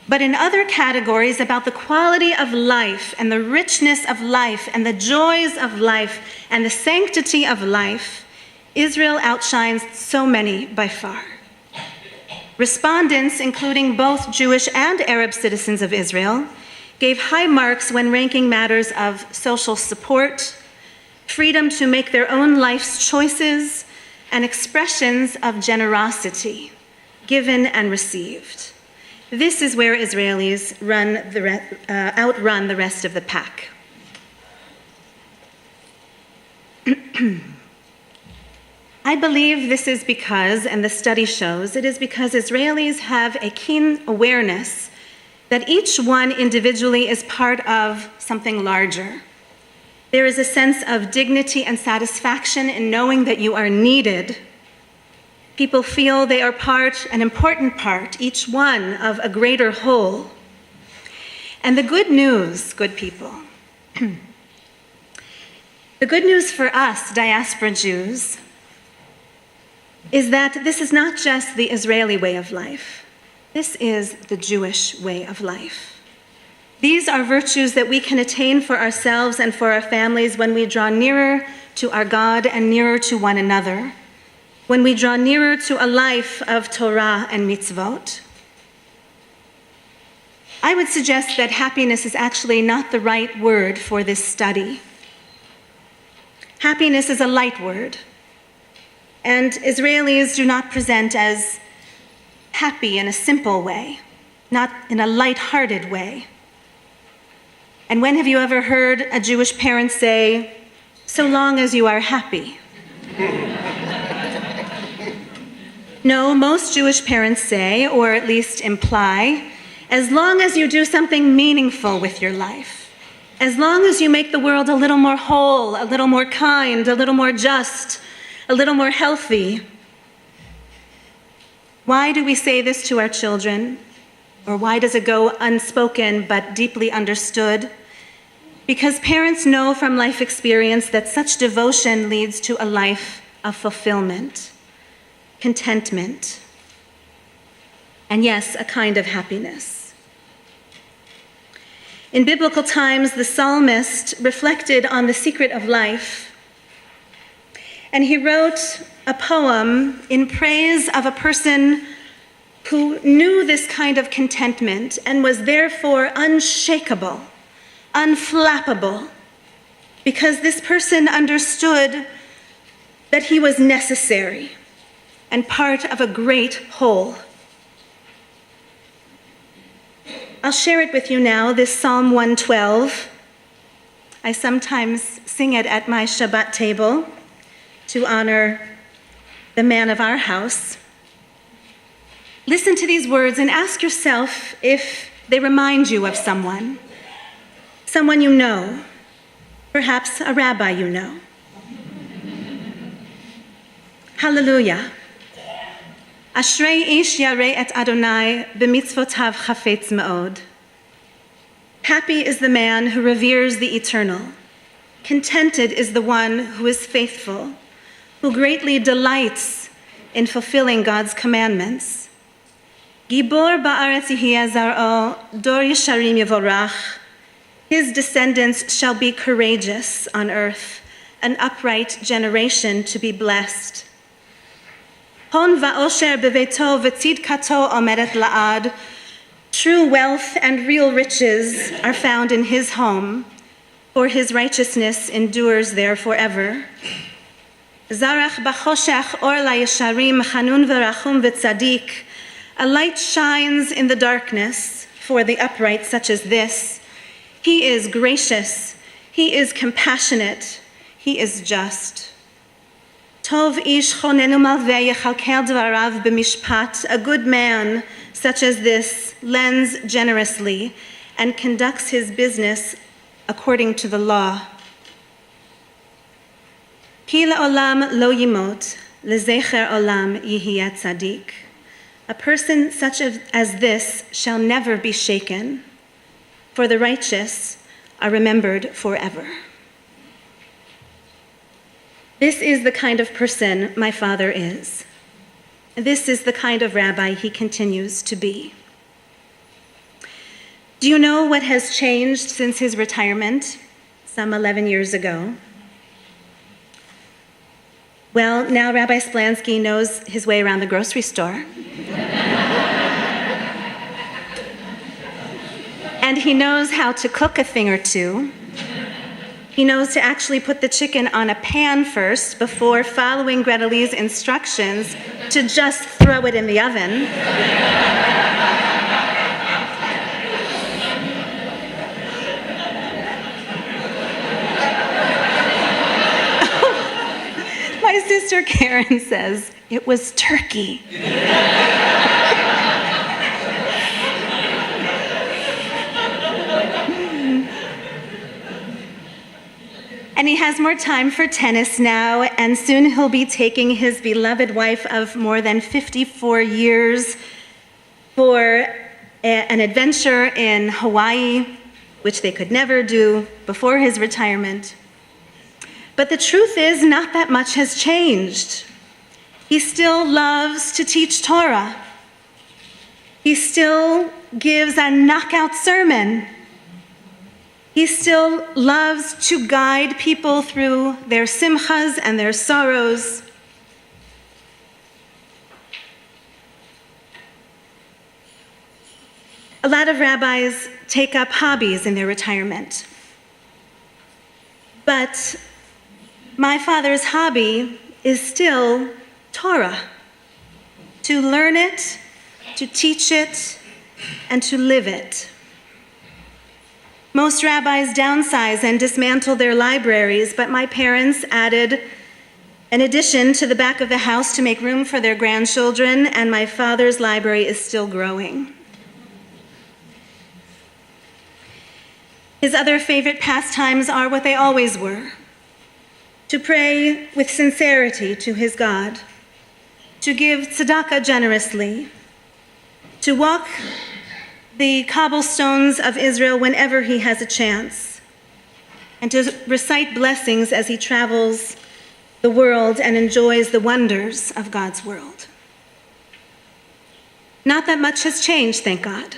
But in other categories about the quality of life and the richness of life and the joys of life and the sanctity of life, Israel outshines so many by far. Respondents, including both Jewish and Arab citizens of Israel, gave high marks when ranking matters of social support, freedom to make their own life's choices, and expressions of generosity, given and received. This is where Israelis outrun the rest of the pack. I believe this is because, and the study shows, it is because Israelis have a keen awareness that each one individually is part of something larger. There is a sense of dignity and satisfaction in knowing that you are needed. People feel they are an important part, each one of a greater whole. And the good news, good people, the good news for us, diaspora Jews, is that this is not just the Israeli way of life. This is the Jewish way of life. These are virtues that we can attain for ourselves and for our families when we draw nearer to our God and nearer to one another, when we draw nearer to a life of Torah and mitzvot. I would suggest that happiness is actually not the right word for this study. Happiness is a light word, and Israelis do not present as happy in a simple way, not in a light-hearted way. And when have you ever heard a Jewish parent say, "So long as you are happy"? No, most Jewish parents say, or at least imply, as long as you do something meaningful with your life, as long as you make the world a little more whole, a little more kind, a little more just, a little more healthy. Why do we say this to our children? Or why does it go unspoken but deeply understood? Because parents know from life experience that such devotion leads to a life of fulfillment, contentment, and yes, a kind of happiness. In biblical times, the psalmist reflected on the secret of life, and he wrote a poem in praise of a person who knew this kind of contentment and was therefore unshakable, unflappable, because this person understood that he was necessary and part of a great whole. I'll share it with you now, this Psalm 112. I sometimes sing it at my Shabbat table to honor the man of our house. Listen to these words and ask yourself if they remind you of someone you know, perhaps a rabbi you know. Hallelujah. Ashrei ish yareh et Adonai b'mitzvotav chafetz me'od. Happy is the man who reveres the eternal. Contented is the one who is faithful, who greatly delights in fulfilling God's commandments. Gibor ba'aretz yihiyeh zar'o, dor yesharim yevorach. His descendants shall be courageous on earth, an upright generation to be blessed. Hon va'osher beveto v'tzidkato omedet la'ad. True wealth and real riches are found in his home, for his righteousness endures there forever. Zarach b'choshech or la'yesharim chanun v'rachum v'tzadik. A light shines in the darkness for the upright such as this. He is gracious, he is compassionate, he is just. Tov ish chonenu malveh yechalkel dvarav b'mishpat. A good man such as this lends generously and conducts his business according to the law. Ki la'olam lo yimot, lezecher olam yihiyeh tzadik. A person such as this shall never be shaken, for the righteous are remembered forever. This is the kind of person my father is. This is the kind of rabbi he continues to be. Do you know what has changed since his retirement some 11 years ago? Well, now Rabbi Splansky knows his way around the grocery store. And he knows how to cook a thing or two. He knows to actually put the chicken on a pan first before following Gretel's instructions to just throw it in the oven. My sister Karen says, it was turkey. And he has more time for tennis now, and soon he'll be taking his beloved wife of more than 54 years for an adventure in Hawaii, which they could never do before his retirement. But the truth is, not that much has changed. He still loves to teach Torah. He still gives a knockout sermon. He still loves to guide people through their simchas and their sorrows. A lot of rabbis take up hobbies in their retirement. But my father's hobby is still Torah. To learn it, to teach it, and to live it. Most rabbis downsize and dismantle their libraries, but my parents added an addition to the back of the house to make room for their grandchildren, and my father's library is still growing. His other favorite pastimes are what they always were: to pray with sincerity to his God, to give tzedakah generously, to walk the cobblestones of Israel whenever he has a chance, and to recite blessings as he travels the world and enjoys the wonders of God's world. Not that much has changed, thank God,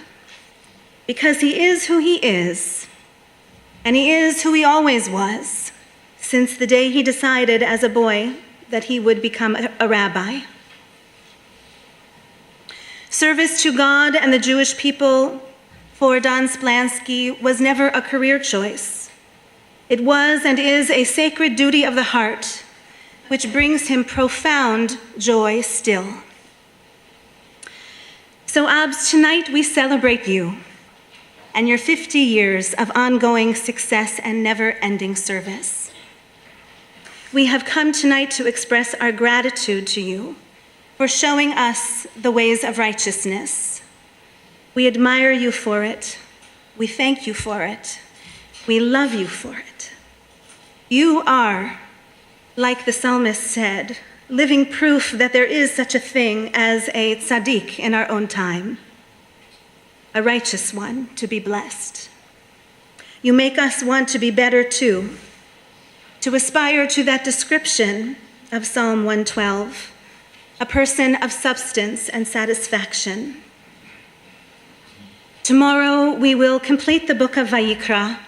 because he is who he is, and he is who he always was, since the day he decided as a boy that he would become a rabbi. Service to God and the Jewish people for Don Splansky was never a career choice. It was and is a sacred duty of the heart, which brings him profound joy still. So, Abs, tonight we celebrate you and your 50 years of ongoing success and never-ending service. We have come tonight to express our gratitude to you for showing us the ways of righteousness. We admire you for it. We thank you for it. We love you for it. You are, like the psalmist said, living proof that there is such a thing as a tzaddik in our own time, a righteous one to be blessed. You make us want to be better too, to aspire to that description of Psalm 112, a person of substance and satisfaction. Tomorrow we will complete the book of Vayikra.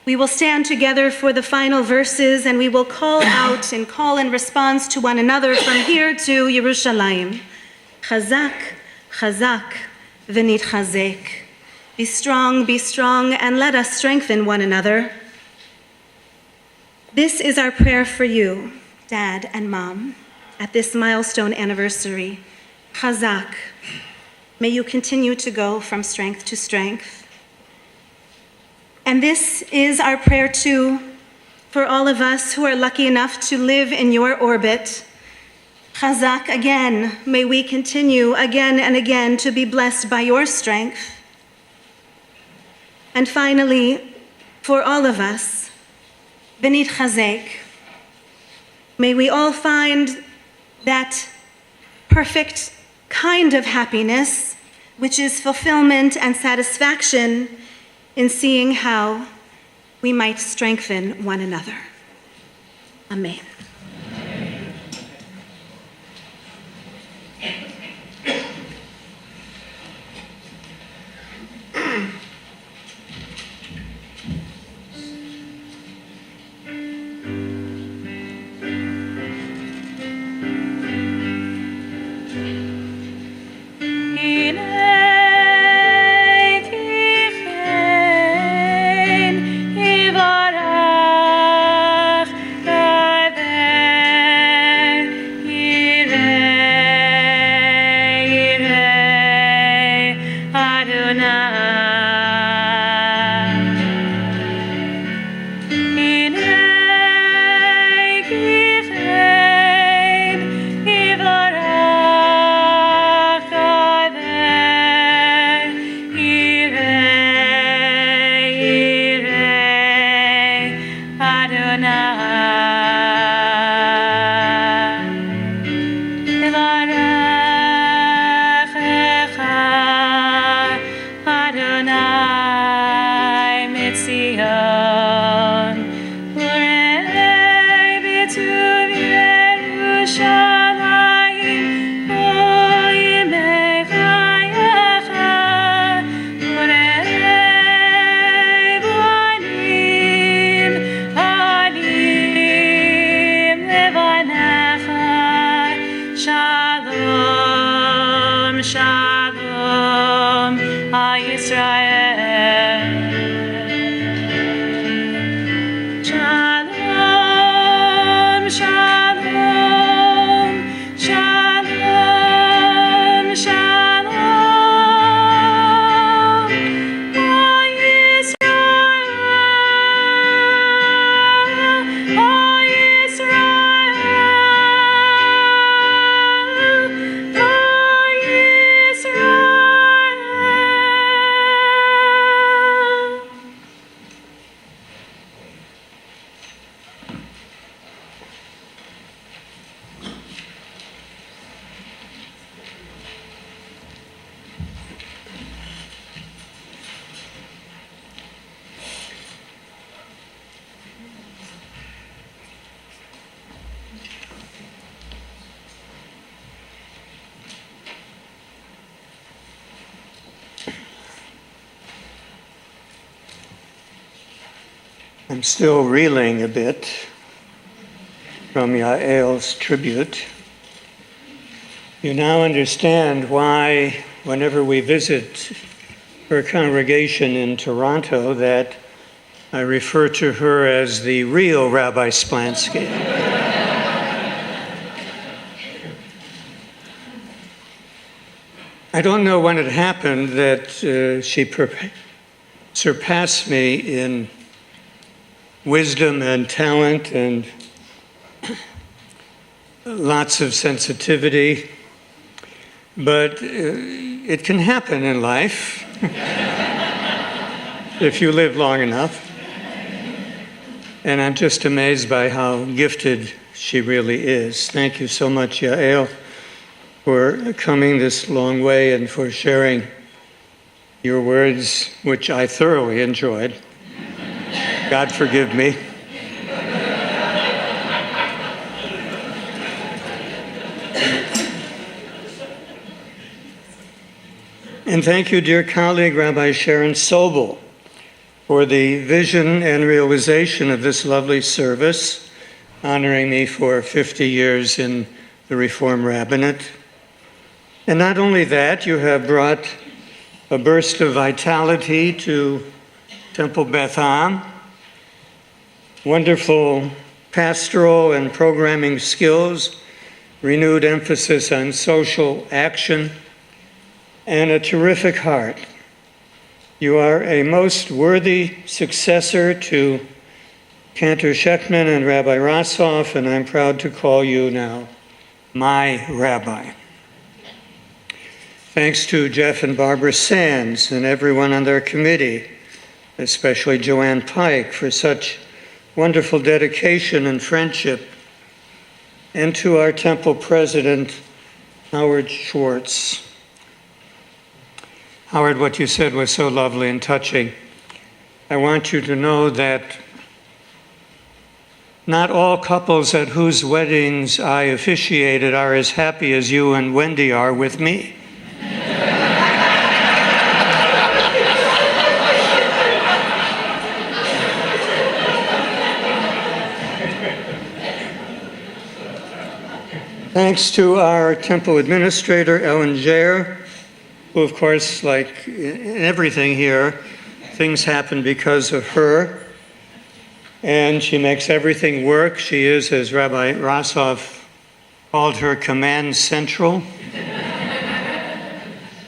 We will stand together for the final verses, and we will call out and call in response to one another from here to Yerushalayim. Chazak, chazak, v'nitchazek. Be strong, and let us strengthen one another. This is our prayer for you, Dad and Mom, at this milestone anniversary. Chazak, may you continue to go from strength to strength. And this is our prayer too for all of us who are lucky enough to live in your orbit. Chazak, again, may we continue again and again to be blessed by your strength. And finally, for all of us, V'nit Chazek, may we all find that perfect kind of happiness, which is fulfillment and satisfaction in seeing how we might strengthen one another. Amen. I'm still reeling a bit from Yael's tribute. You now understand why, whenever we visit her congregation in Toronto, that I refer to her as the real Rabbi Splansky. I don't know when it happened that she surpassed me in wisdom and talent and lots of sensitivity, but it can happen in life if you live long enough. And I'm just amazed by how gifted she really is. Thank you so much, Yael, for coming this long way and for sharing your words, which I thoroughly enjoyed. God forgive me. And thank you, dear colleague, Rabbi Sharon Sobel, for the vision and realization of this lovely service, honoring me for 50 years in the Reform Rabbinate. And not only that, you have brought a burst of vitality to Temple Beth Am, wonderful pastoral and programming skills, renewed emphasis on social action, and a terrific heart. You are a most worthy successor to Cantor Shechtman and Rabbi Rossoff, and I'm proud to call you now my rabbi. Thanks to Jeff and Barbara Sands and everyone on their committee, especially Joanne Pike, for such wonderful dedication and friendship, and to our temple president, Howard Schwartz. Howard, what you said was so lovely and touching. I want you to know that not all couples at whose weddings I officiated are as happy as you and Wendy are with me. Thanks to our temple administrator, Ellen Jair, who, of course, like in everything here, things happen because of her, and she makes everything work. She is, as Rabbi Rossoff called her, command central.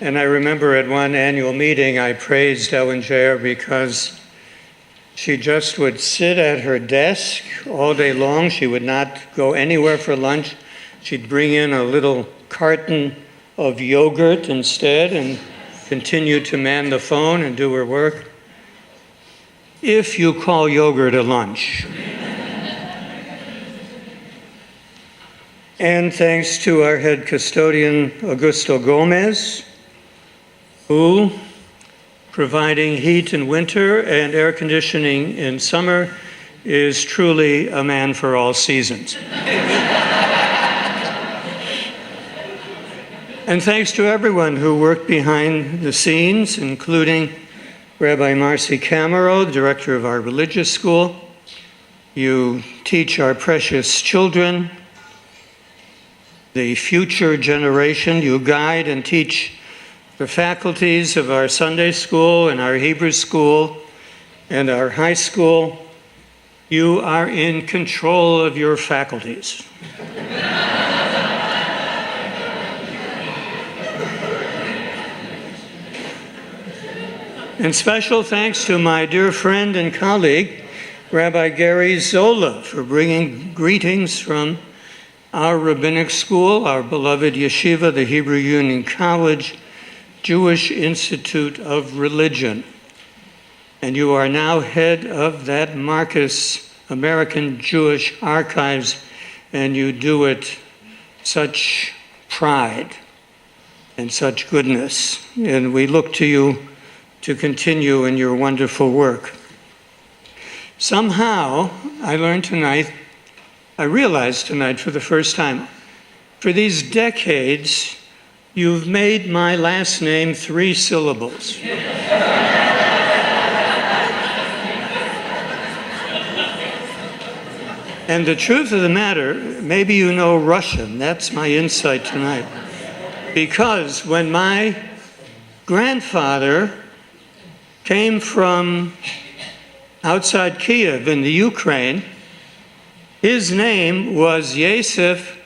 And I remember at one annual meeting, I praised Ellen Jair because she just would sit at her desk all day long. She would not go anywhere for lunch. She'd bring in a little carton of yogurt instead and continue to man the phone and do her work. If you call yogurt a lunch. And thanks to our head custodian, Augusto Gomez, who, providing heat in winter and air conditioning in summer, is truly a man for all seasons. And thanks to everyone who worked behind the scenes, including Rabbi Marcy Camero, director of our religious school. You teach our precious children, the future generation. You guide and teach the faculties of our Sunday school and our Hebrew school and our high school. You are in control of your faculties. And special thanks to my dear friend and colleague, Rabbi Gary Zola, for bringing greetings from our rabbinic school, our beloved yeshiva, the Hebrew Union College, Jewish Institute of Religion. And you are now head of that Marcus American Jewish Archives, and you do it such pride and such goodness. And we look to you to continue in your wonderful work. Somehow, I realized tonight for the first time, for these decades, you've made my last name 3 syllables. And the truth of the matter, maybe you know Russian, that's my insight tonight. Because when my grandfather came from outside Kiev in the Ukraine, his name was Yosef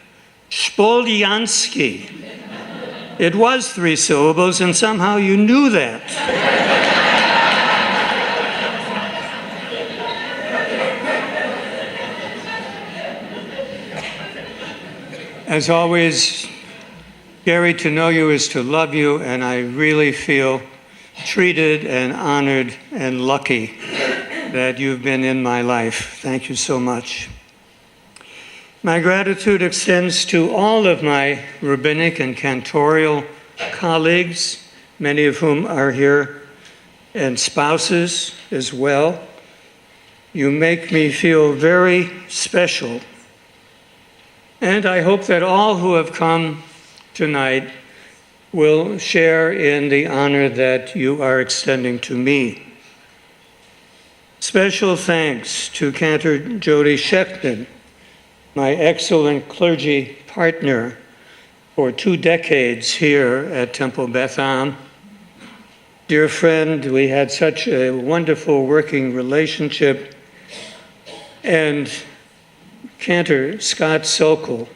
Spolyansky. It was 3 syllables, and somehow you knew that. As always, Gary, to know you is to love you, and I really feel treated and honored and lucky that you've been in my life. Thank you so much. My gratitude extends to all of my rabbinic and cantorial colleagues, many of whom are here, and spouses as well. You make me feel very special. And I hope that all who have come tonight will share in the honor that you are extending to me. Special thanks to Cantor Jody Sheckman, my excellent clergy partner for 2 decades here at Temple Beth Am. Dear friend, we had such a wonderful working relationship. And Cantor Scott Sokol,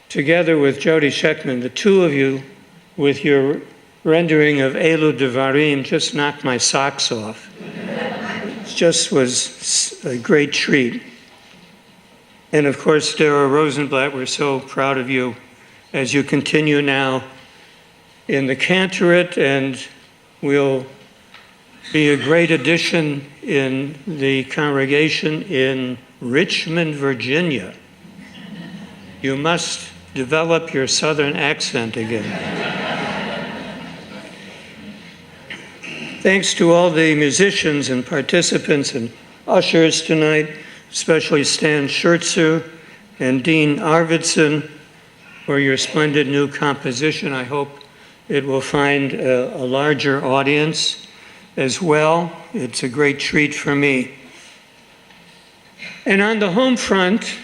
together with Jody Sheckman, the two of you, with your rendering of Elu Devarim, just knocked my socks off. It just was a great treat. And of course, Dara Rosenblatt, we're so proud of you as you continue now in the cantorate, and will be a great addition in the congregation in Richmond, Virginia. You must develop your southern accent again. Thanks to all the musicians and participants and ushers tonight, especially Stan Schertzer and Dean Arvidsson, for your splendid new composition. I hope it will find a larger audience as well. It's a great treat for me. And on the home front,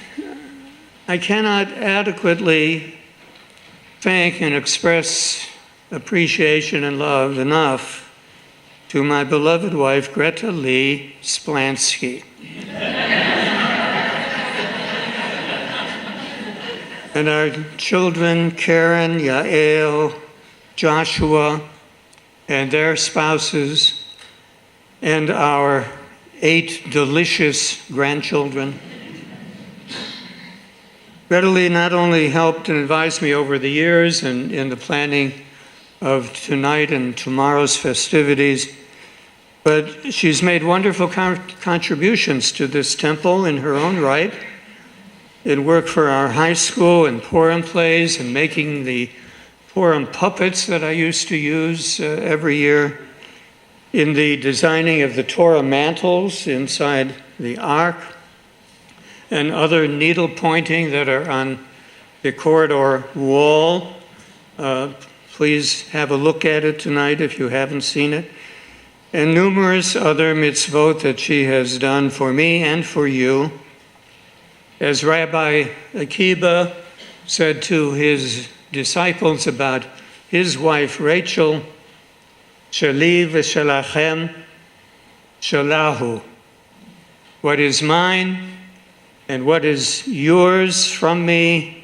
I cannot adequately thank and express appreciation and love enough to my beloved wife, Greta Lee Splansky. And our children, Karen, Yael, Joshua, and their spouses, and our 8 delicious grandchildren. Greta Lee not only helped and advised me over the years and in the planning of tonight and tomorrow's festivities, but she's made wonderful contributions to this temple in her own right. In work for our high school and Purim plays and making the Purim puppets that I used to use every year, in the designing of the Torah mantles inside the Ark, and other needle pointing that are on the corridor wall. Please have a look at it tonight if you haven't seen it. And numerous other mitzvot that she has done for me and for you. As Rabbi Akiba said to his disciples about his wife Rachel, Shali v'shalachem shalahu. What is mine and what is yours from me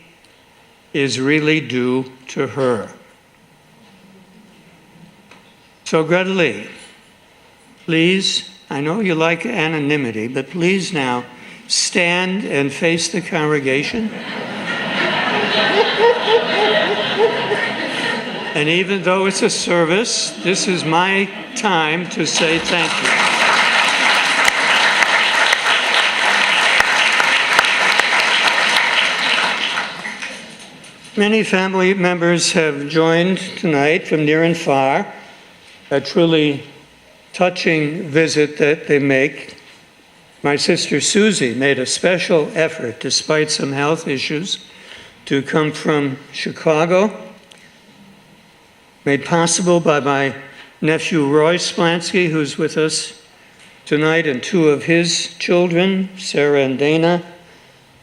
is really due to her. So Greta Lee, please, I know you like anonymity, but please now stand and face the congregation. And even though it's a service, this is my time to say thank you. Many family members have joined tonight from near and far, a truly touching visit that they make. My sister Susie made a special effort, despite some health issues, to come from Chicago, made possible by my nephew Roy Splansky, who's with us tonight, and 2 of his children, Sarah and Dana,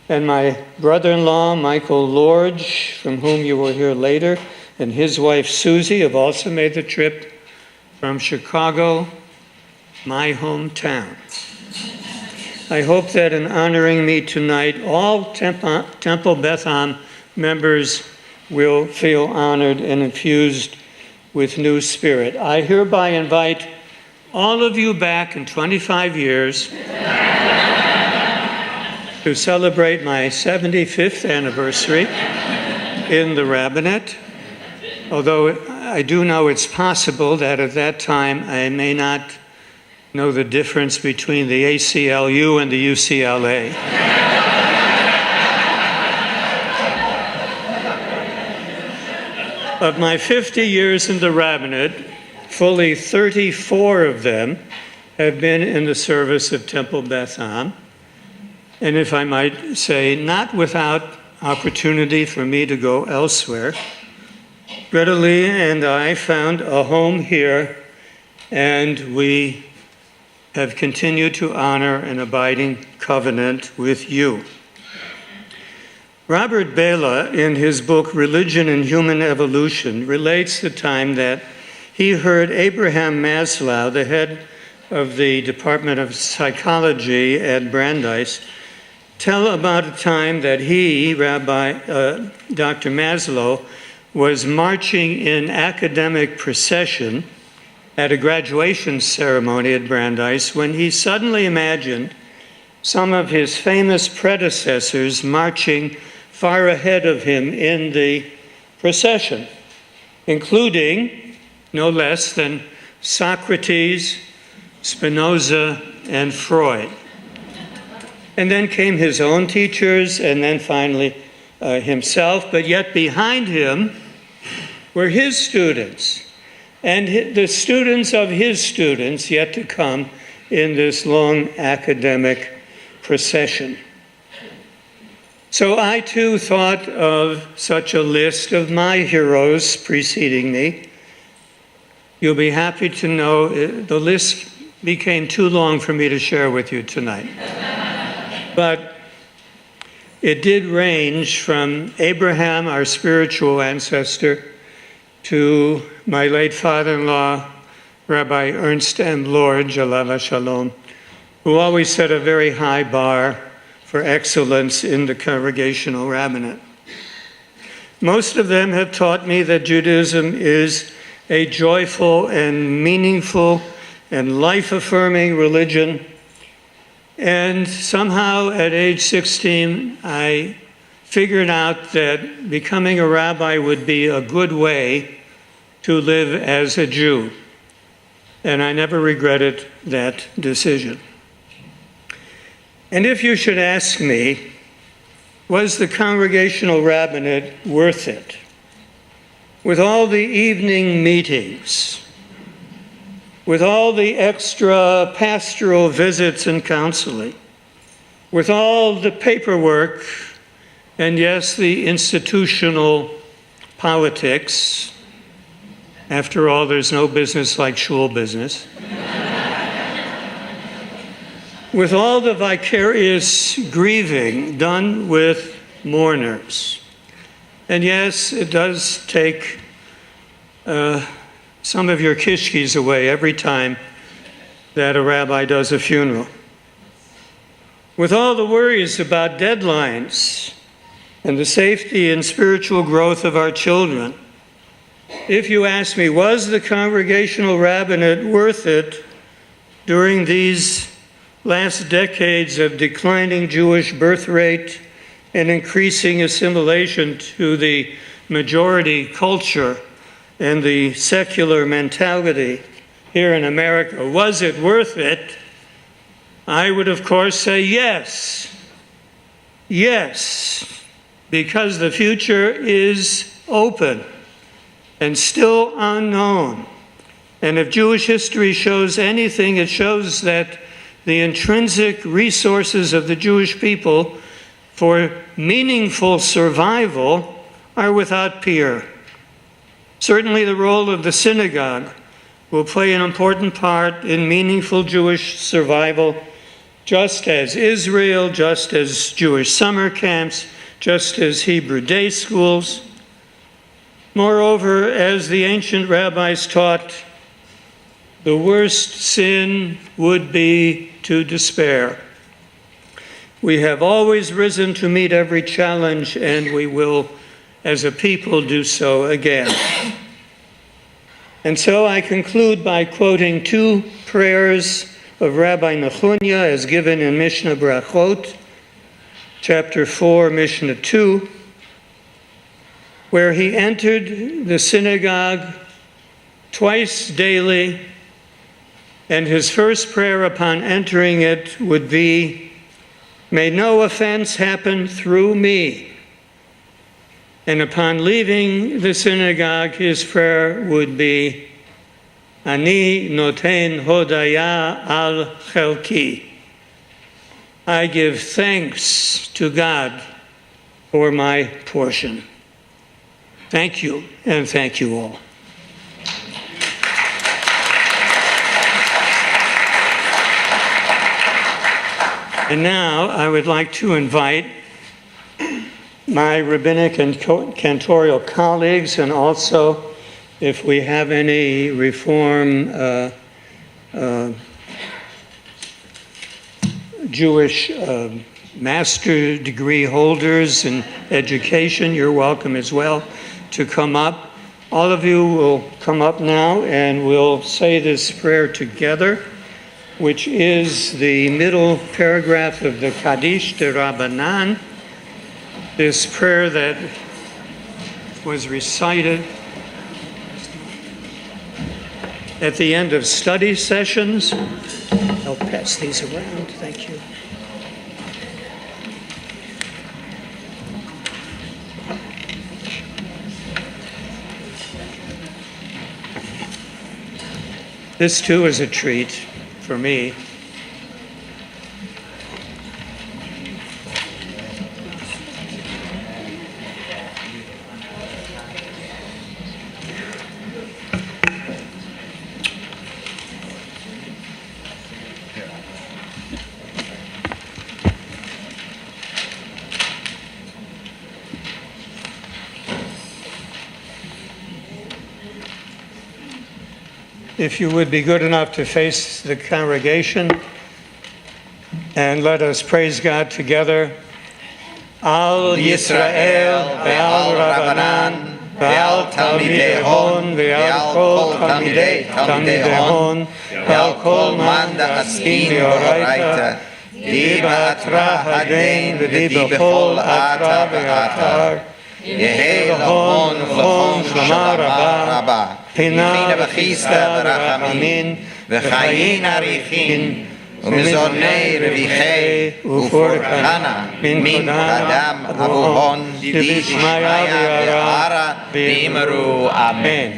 and my brother-in-law, Michael Lorge, from whom you will hear later, and his wife Susie have also made the trip from Chicago, my hometown. I hope that in honoring me tonight, all Temple Beth Am members will feel honored and infused with new spirit. I hereby invite all of you back in 25 years to celebrate my 75th anniversary in the rabbinate, although I do know it's possible that at that time I may not know the difference between the ACLU and the UCLA. Of my 50 years in the rabbinate, fully 34 of them have been in the service of Temple Beth Am. And if I might say, not without opportunity for me to go elsewhere. Greta Lee and I found a home here, and we have continued to honor an abiding covenant with you. Robert Bela, in his book Religion and Human Evolution, relates the time that he heard Abraham Maslow, the head of the Department of Psychology at Brandeis, tell about a time that he, Dr. Maslow, was marching in academic procession at a graduation ceremony at Brandeis when he suddenly imagined some of his famous predecessors marching far ahead of him in the procession, including no less than Socrates, Spinoza, and Freud. And then came his own teachers, and then finally himself, but yet behind him were his students, and the students of his students yet to come in this long academic procession. So I too thought of such a list of my heroes preceding me. You'll be happy to know the list became too long for me to share with you tonight. But it did range from Abraham, our spiritual ancestor, to my late father-in-law, Rabbi Ernst M. Lord, Jalava Shalom, who always set a very high bar for excellence in the congregational rabbinate. Most of them have taught me that Judaism is a joyful and meaningful and life-affirming religion. And somehow at age 16, I figured out that becoming a rabbi would be a good way to live as a Jew. And I never regretted that decision. And if you should ask me, was the congregational rabbinate worth it? With all the evening meetings, with all the extra pastoral visits and counseling, with all the paperwork, and yes, the institutional politics. After all, there's no business like shul business. With all the vicarious grieving done with mourners. And yes, it does take some of your kishkis away every time that a rabbi does a funeral. With all the worries about deadlines and the safety and spiritual growth of our children, if you ask me, was the congregational rabbinate worth it during these last decades of declining Jewish birth rate and increasing assimilation to the majority culture and the secular mentality here in America? Was it worth it? I would, of course, say yes. Yes, because the future is open and still unknown. And if Jewish history shows anything, it shows that the intrinsic resources of the Jewish people for meaningful survival are without peer. Certainly the role of the synagogue will play an important part in meaningful Jewish survival, just as Israel, just as Jewish summer camps, just as Hebrew day schools. Moreover, as the ancient rabbis taught, the worst sin would be to despair. We have always risen to meet every challenge, and we will, as a people, do so again. And so I conclude by quoting two prayers of Rabbi Nechunya as given in Mishnah Brachot, chapter 4, Mishnah 2, where he entered the synagogue twice daily, and his first prayer upon entering it would be, "May no offense happen through me." And upon leaving the synagogue, his prayer would be, "Ani noten hodaya al chelki." I give thanks to God for my portion. Thank you, and thank you all. And now I would like to invite my rabbinic and cantorial colleagues, and also if we have any Reform Jewish master degree holders in education, you're welcome as well to come up. All of you will come up now and we'll say this prayer together, which is the middle paragraph of the Kaddish de Rabbanan, this prayer that was recited at the end of study sessions. I'll pass these around, thank you. This too is a treat for me. If you would be good enough to face the congregation and let us praise God together. Al Yisrael ve'al Rabbanan ve'al Talmidei Hon ve'al kol Talmidei Hon ve'al kol man da'askin v'oraita di ba'atra hadain v'di b'chol atra v'atar Yehi lahon v'lachon shlama rabba Pina v'chista v'rachamim v'chayin arichin ומזורני רוויחי ופורקנה מן אדם אבוהון דשמיא וירא ואמרו Amen.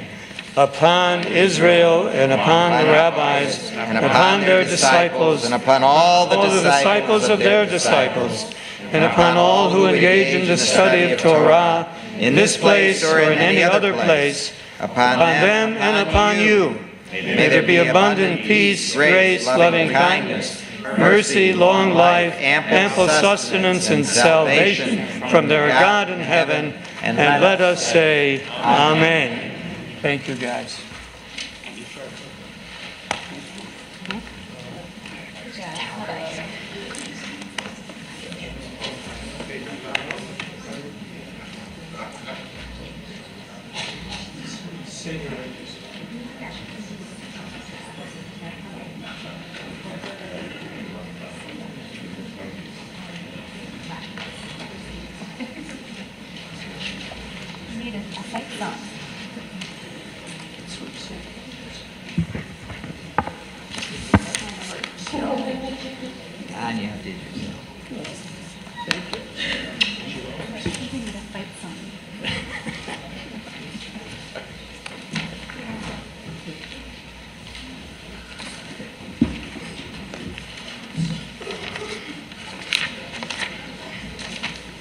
Upon Israel and upon the rabbis and upon their disciples and upon all the disciples of their disciples and upon all who engage in the study of Torah in this place or in any other place, upon them and upon you. May there be abundant peace, grace, loving kindness, mercy, long life, ample sustenance, and salvation from their God in heaven. And let us say, Amen. Thank you, guys.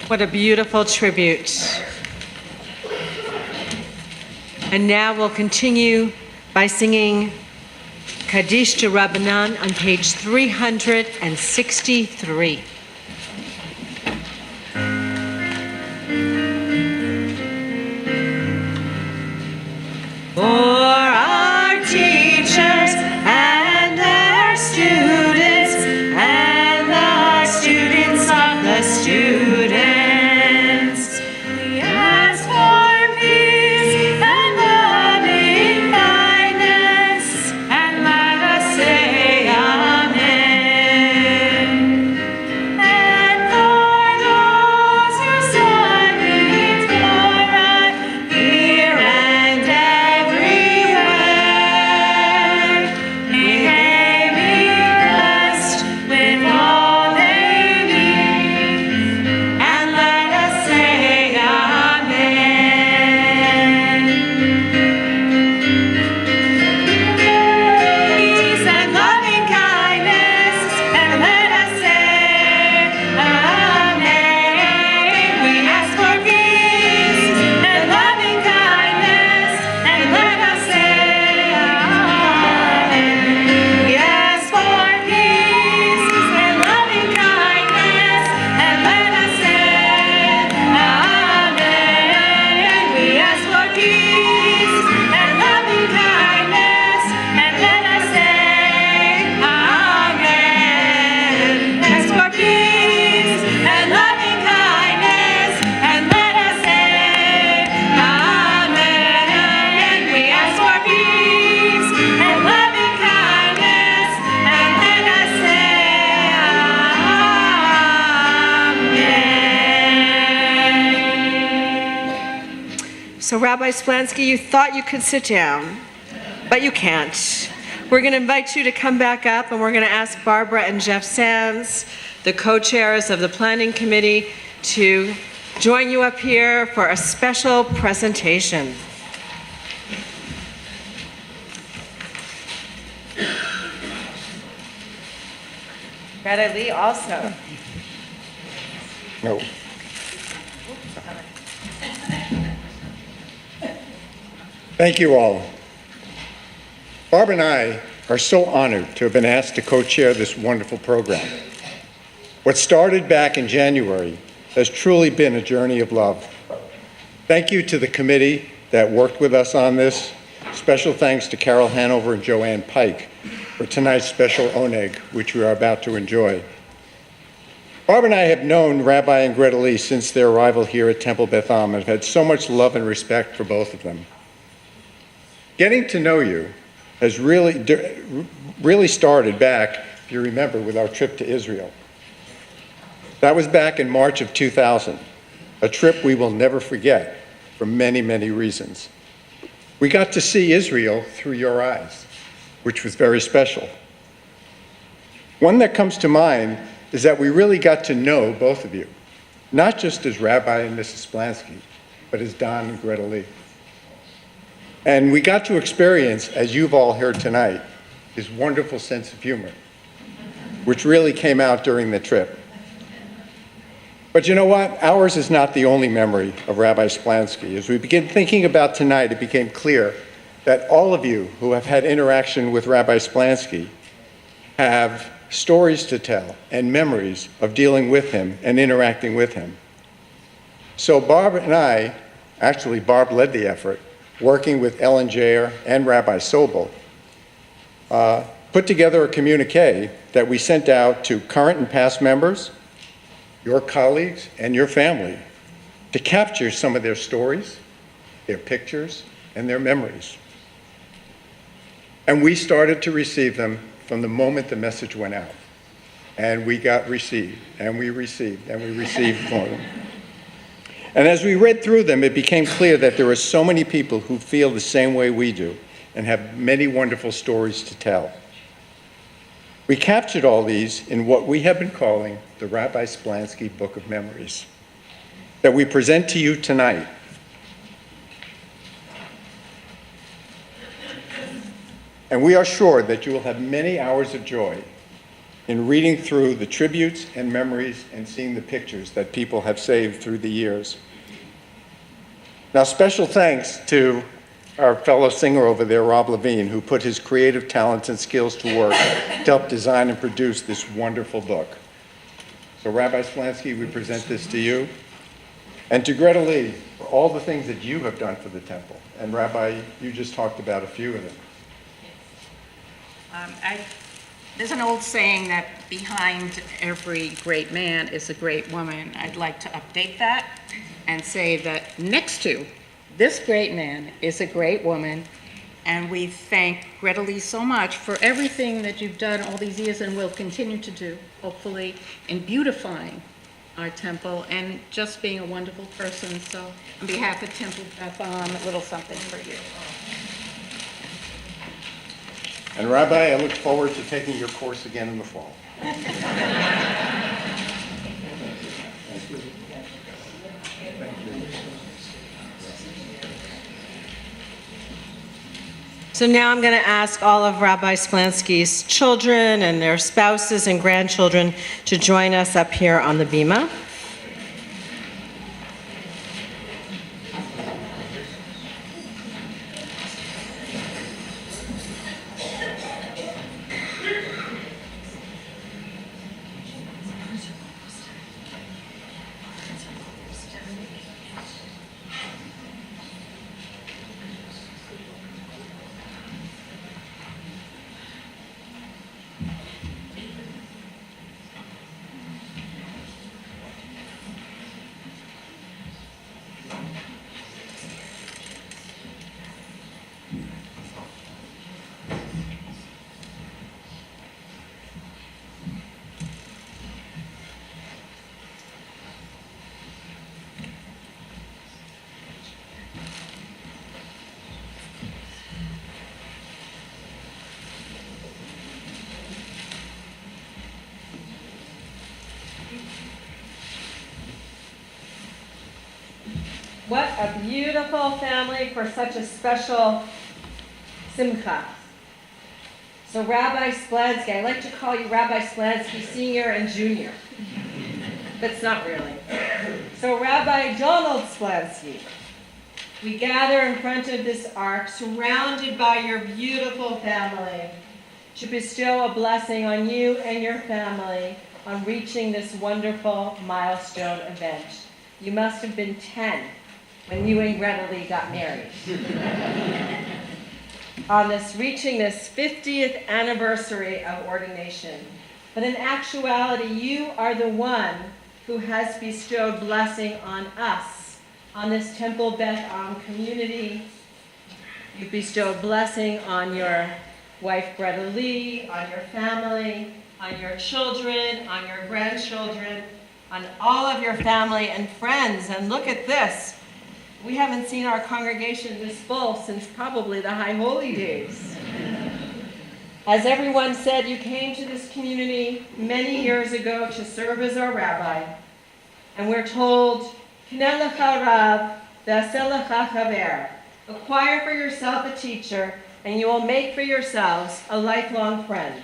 What a beautiful tribute. And now we'll continue by singing Kaddish de Rabbanan on page 363. For our teachers and their students and the students of the students. So Rabbi Splansky, you thought you could sit down, but you can't. We're going to invite you to come back up, and we're going to ask Barbara and Jeff Sands, the co-chairs of the Planning Committee, to join you up here for a special presentation. Greta Lee also. No. Thank you all. Barb and I are so honored to have been asked to co-chair this wonderful program. What started back in January has truly been a journey of love. Thank you to the committee that worked with us on this. Special thanks to Carol Hanover and Joanne Pike for tonight's special oneg, which we are about to enjoy. Barb and I have known Rabbi and Greta Lee since their arrival here at Temple Beth Am and have had so much love and respect for both of them. Getting to know you has really started back, if you remember, with our trip to Israel. That was back in March of 2000, a trip we will never forget for many, many reasons. We got to see Israel through your eyes, which was very special. One that comes to mind is that we really got to know both of you, not just as Rabbi and Mrs. Splansky, but as Don and Greta Lee. And we got to experience, as you've all heard tonight, his wonderful sense of humor, which really came out during the trip. But you know what? Ours is not the only memory of Rabbi Splansky. As we began thinking about tonight, it became clear that all of you who have had interaction with Rabbi Splansky have stories to tell and memories of dealing with him and interacting with him. So Barb and I, actually Barb led the effort, working with Ellen Jayer and Rabbi Sobel, put together a communique that we sent out to current and past members, your colleagues, and your family to capture some of their stories, their pictures, and their memories. And we started to receive them from the moment the message went out. And we got received, and we received, and we received more of them. And as we read through them, it became clear that there are so many people who feel the same way we do and have many wonderful stories to tell. We captured all these in what we have been calling the Rabbi Splansky Book of Memories that we present to you tonight. And we are sure that you will have many hours of joy in reading through the tributes and memories and seeing the pictures that people have saved through the years. Now, special thanks to our fellow singer over there, Rob Levine, who put his creative talents and skills to work to help design and produce this wonderful book. So Rabbi Splansky, we present this to you. And to Greta Lee, for all the things that you have done for the temple. And Rabbi, you just talked about a few of them. There's an old saying that behind every great man is a great woman. I'd like to update that and say that next to this great man is a great woman, and we thank Greta Lee so much for everything that you've done all these years and will continue to do, hopefully, in beautifying our temple and just being a wonderful person. So on behalf of Temple Beth Am, a little something for you. And Rabbi, I look forward to taking your course again in the fall. So now I'm going to ask all of Rabbi Splansky's children and their spouses and grandchildren to join us up here on the bima. What a beautiful family for such a special simcha. So Rabbi Splansky, I like to call you Rabbi Splansky Senior and Junior. That's not really. So Rabbi Donald Spalsky, we gather in front of this ark, surrounded by your beautiful family, to bestow a blessing on you and your family on reaching this wonderful milestone event. You must have been 10 when you and Greta Lee got married. On this, reaching this 50th anniversary of ordination. But in actuality, you are the one who has bestowed blessing on us, on this Temple Beth Am community. You've bestowed blessing on your wife Greta Lee, on your family, on your children, on your grandchildren, on all of your family and friends. And look at this. We haven't seen our congregation this full since probably the High Holy Days. As everyone said, you came to this community many years ago to serve as our rabbi. And we're told, "Kneh lecha rav, v'aseh lecha chaver." Acquire for yourself a teacher, and you will make for yourselves a lifelong friend.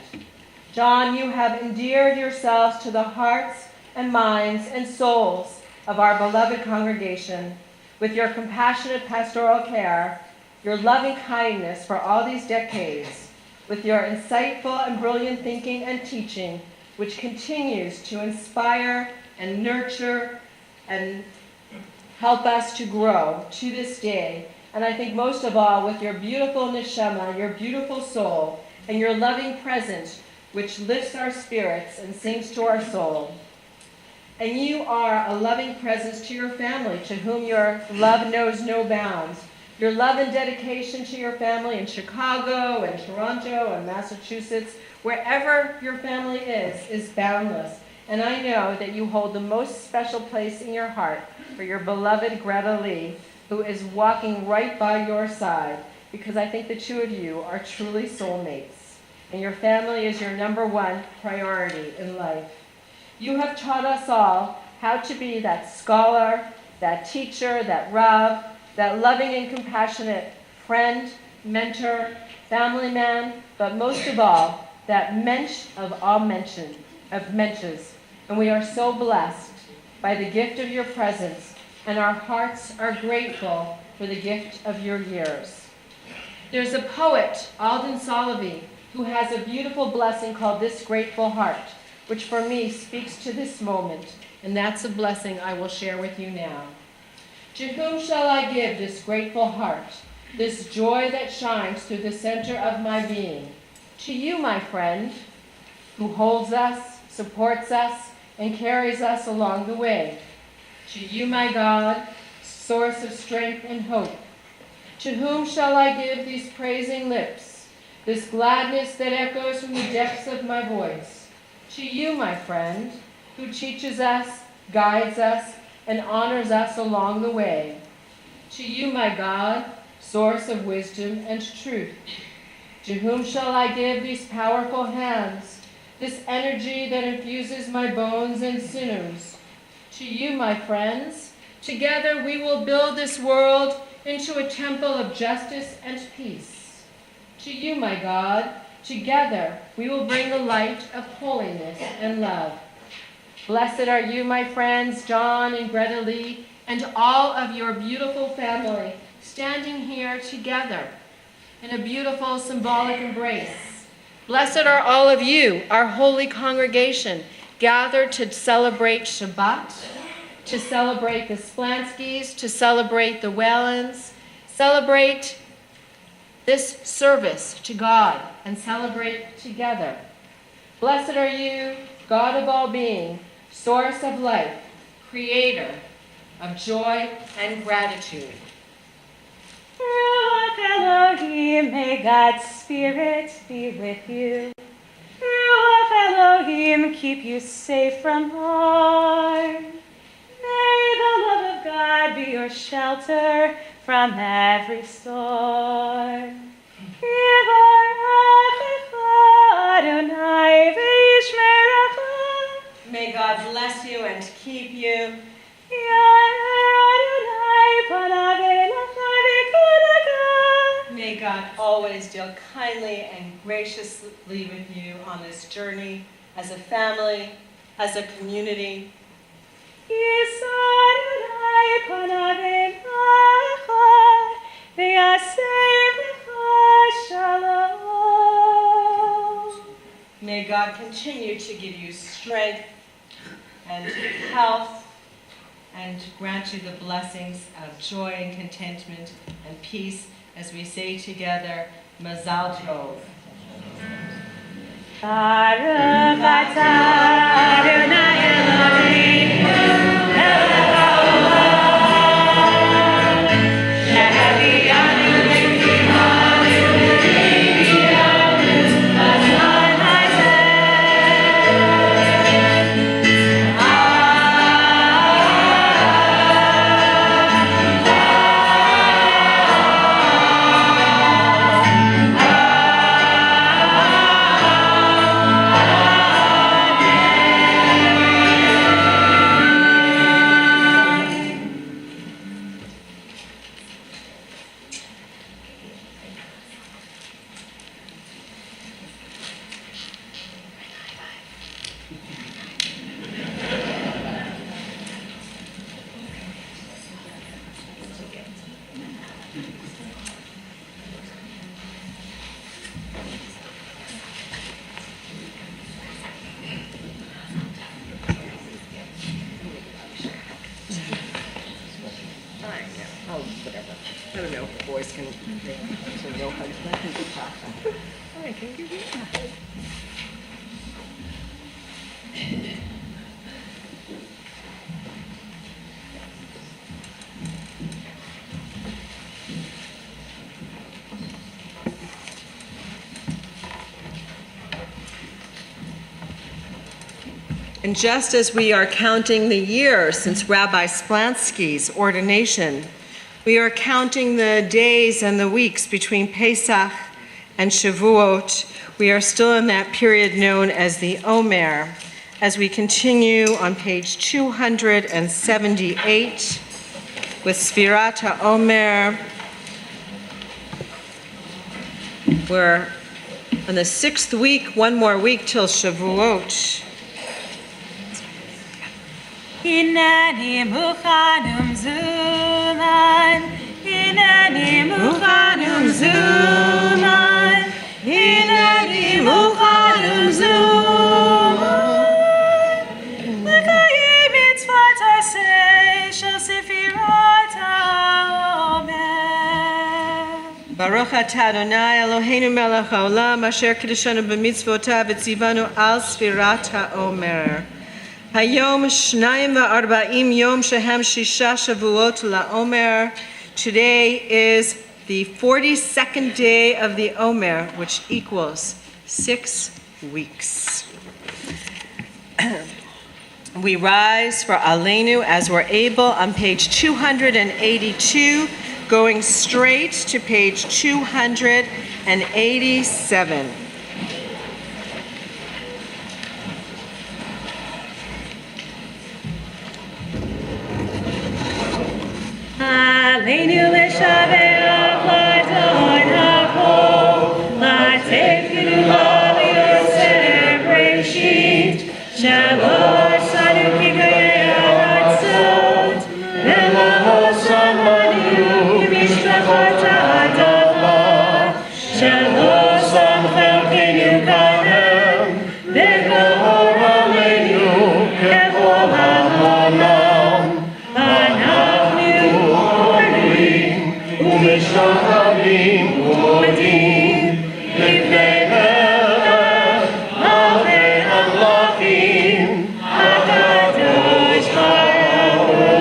John, you have endeared yourselves to the hearts and minds and souls of our beloved congregation with your compassionate pastoral care, your loving kindness for all these decades, with your insightful and brilliant thinking and teaching, which continues to inspire and nurture and help us to grow to this day. And I think most of all, with your beautiful neshama, your beautiful soul, and your loving presence, which lifts our spirits and sings to our soul. And you are a loving presence to your family, to whom your love knows no bounds. Your love and dedication to your family in Chicago and Toronto and Massachusetts, wherever your family is boundless. And I know that you hold the most special place in your heart for your beloved Greta Lee, who is walking right by your side, because I think the two of you are truly soulmates, and your family is your number one priority in life. You have taught us all how to be that scholar, that teacher, that rav, that loving and compassionate friend, mentor, family man, but most of all, that mensch of all mensches. And we are so blessed by the gift of your presence, and our hearts are grateful for the gift of your years. There's a poet, Alden Solovey, who has a beautiful blessing called This Grateful Heart, which for me speaks to this moment, and that's a blessing I will share with you now. To whom shall I give this grateful heart, this joy that shines through the center of my being? To you, my friend, who holds us, supports us, and carries us along the way. To you, my God, source of strength and hope. To whom shall I give these praising lips, this gladness that echoes from the depths of my voice? To you, my friend, who teaches us, guides us, and honors us along the way. To you, my God, source of wisdom and truth. To whom shall I give these powerful hands, this energy that infuses my bones and sinews? To you, my friends, together we will build this world into a temple of justice and peace. To you, my God, together we will bring the light of holiness and love. Blessed are you, my friends, John and Greta Lee, and all of your beautiful family, standing here together in a beautiful symbolic embrace. Blessed are all of you, our holy congregation, gathered to celebrate Shabbat, to celebrate the Splanskys, to celebrate the Whalens, celebrate this service to God, and celebrate together. Blessed are you, God of all being, source of life, creator of joy and gratitude. Ruach Elohim, may God's Spirit be with you. Ruach Elohim, keep you safe from harm. May the love of God be your shelter from every storm. May God bless you and keep you. God always deal kindly and graciously with you on this journey as a family, as a community. May God continue to give you strength and health and grant you the blessings of joy and contentment and peace as we say together, Mazal Tov. Baruch atah Adonai Eloheinu melech haolam, she'avianu v'kimanu v'hivianu b'zman hazeh. I don't know if boys can know how to talk. I can give you that. And just as we are counting the years since Rabbi Splansky's ordination, we are counting the days and the weeks between Pesach and Shavuot. We are still in that period known as the Omer, as we continue on page 278 with Sfirat HaOmer. We're on the 6th week, one more week till Shavuot. Hineni mukhanum zuman, hineni mukhanum zuman, hineni mukhanum zuman. L'kayim mitzvot aseh shel Sefirat HaOmer. Baruch atah Adonai Eloheinu melech haolam asher kiddushanu b'mitzvotav v'tzivanu al Sfirat HaOmer. Hayom shnayim v'arba'im yom shehem shisha shavuot la'omer. Today is the 42nd day of the Omer, which equals 6 weeks. We rise for Aleinu as we're able on page 282, going straight to page 287. Aleinu l'shaveach l'adon ha'kol, l'tekenu l'yosef reshit, shalosh sanukim ha'aratzot, ve'lo'osamanu k'mishpachot ha'adama, shalosh samchelkenu kahem, ve'gohor aleinu kevol ha'olam. Mishnachavim u'odim lifnei melech malchei hamlachim hakadosh baruch Hu.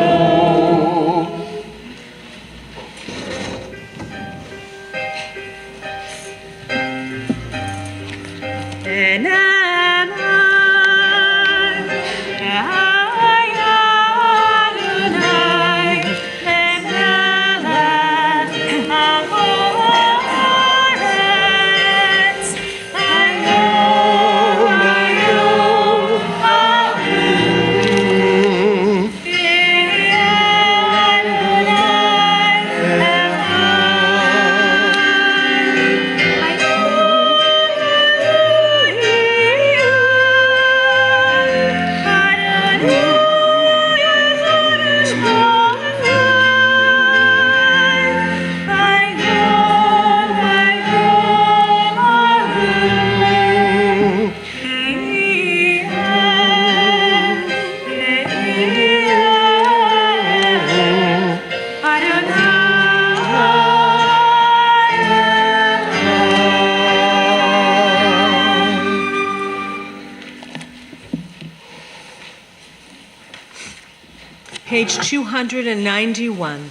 page 291.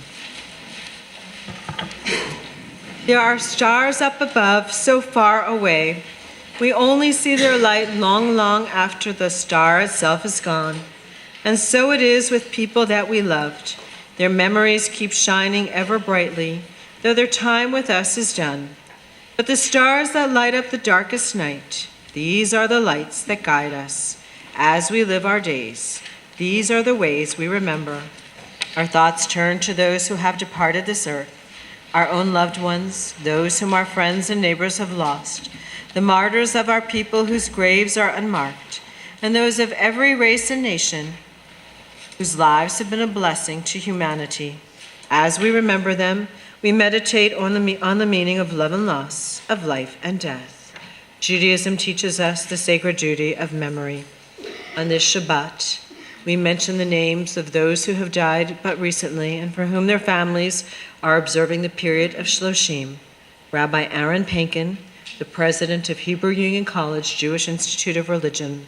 There are stars up above, so far away. We only see their light long, long after the star itself is gone. And so it is with people that we loved. Their memories keep shining ever brightly, though their time with us is done. But the stars that light up the darkest night, these are the lights that guide us as we live our days. These are the ways we remember. Our thoughts turn to those who have departed this earth, our own loved ones, those whom our friends and neighbors have lost, the martyrs of our people whose graves are unmarked, and those of every race and nation whose lives have been a blessing to humanity. As we remember them, we meditate on the meaning of love and loss, of life and death. Judaism teaches us the sacred duty of memory. On this Shabbat, we mention the names of those who have died but recently and for whom their families are observing the period of Shloshim. Rabbi Aaron Pankin, the president of Hebrew Union College Jewish Institute of Religion.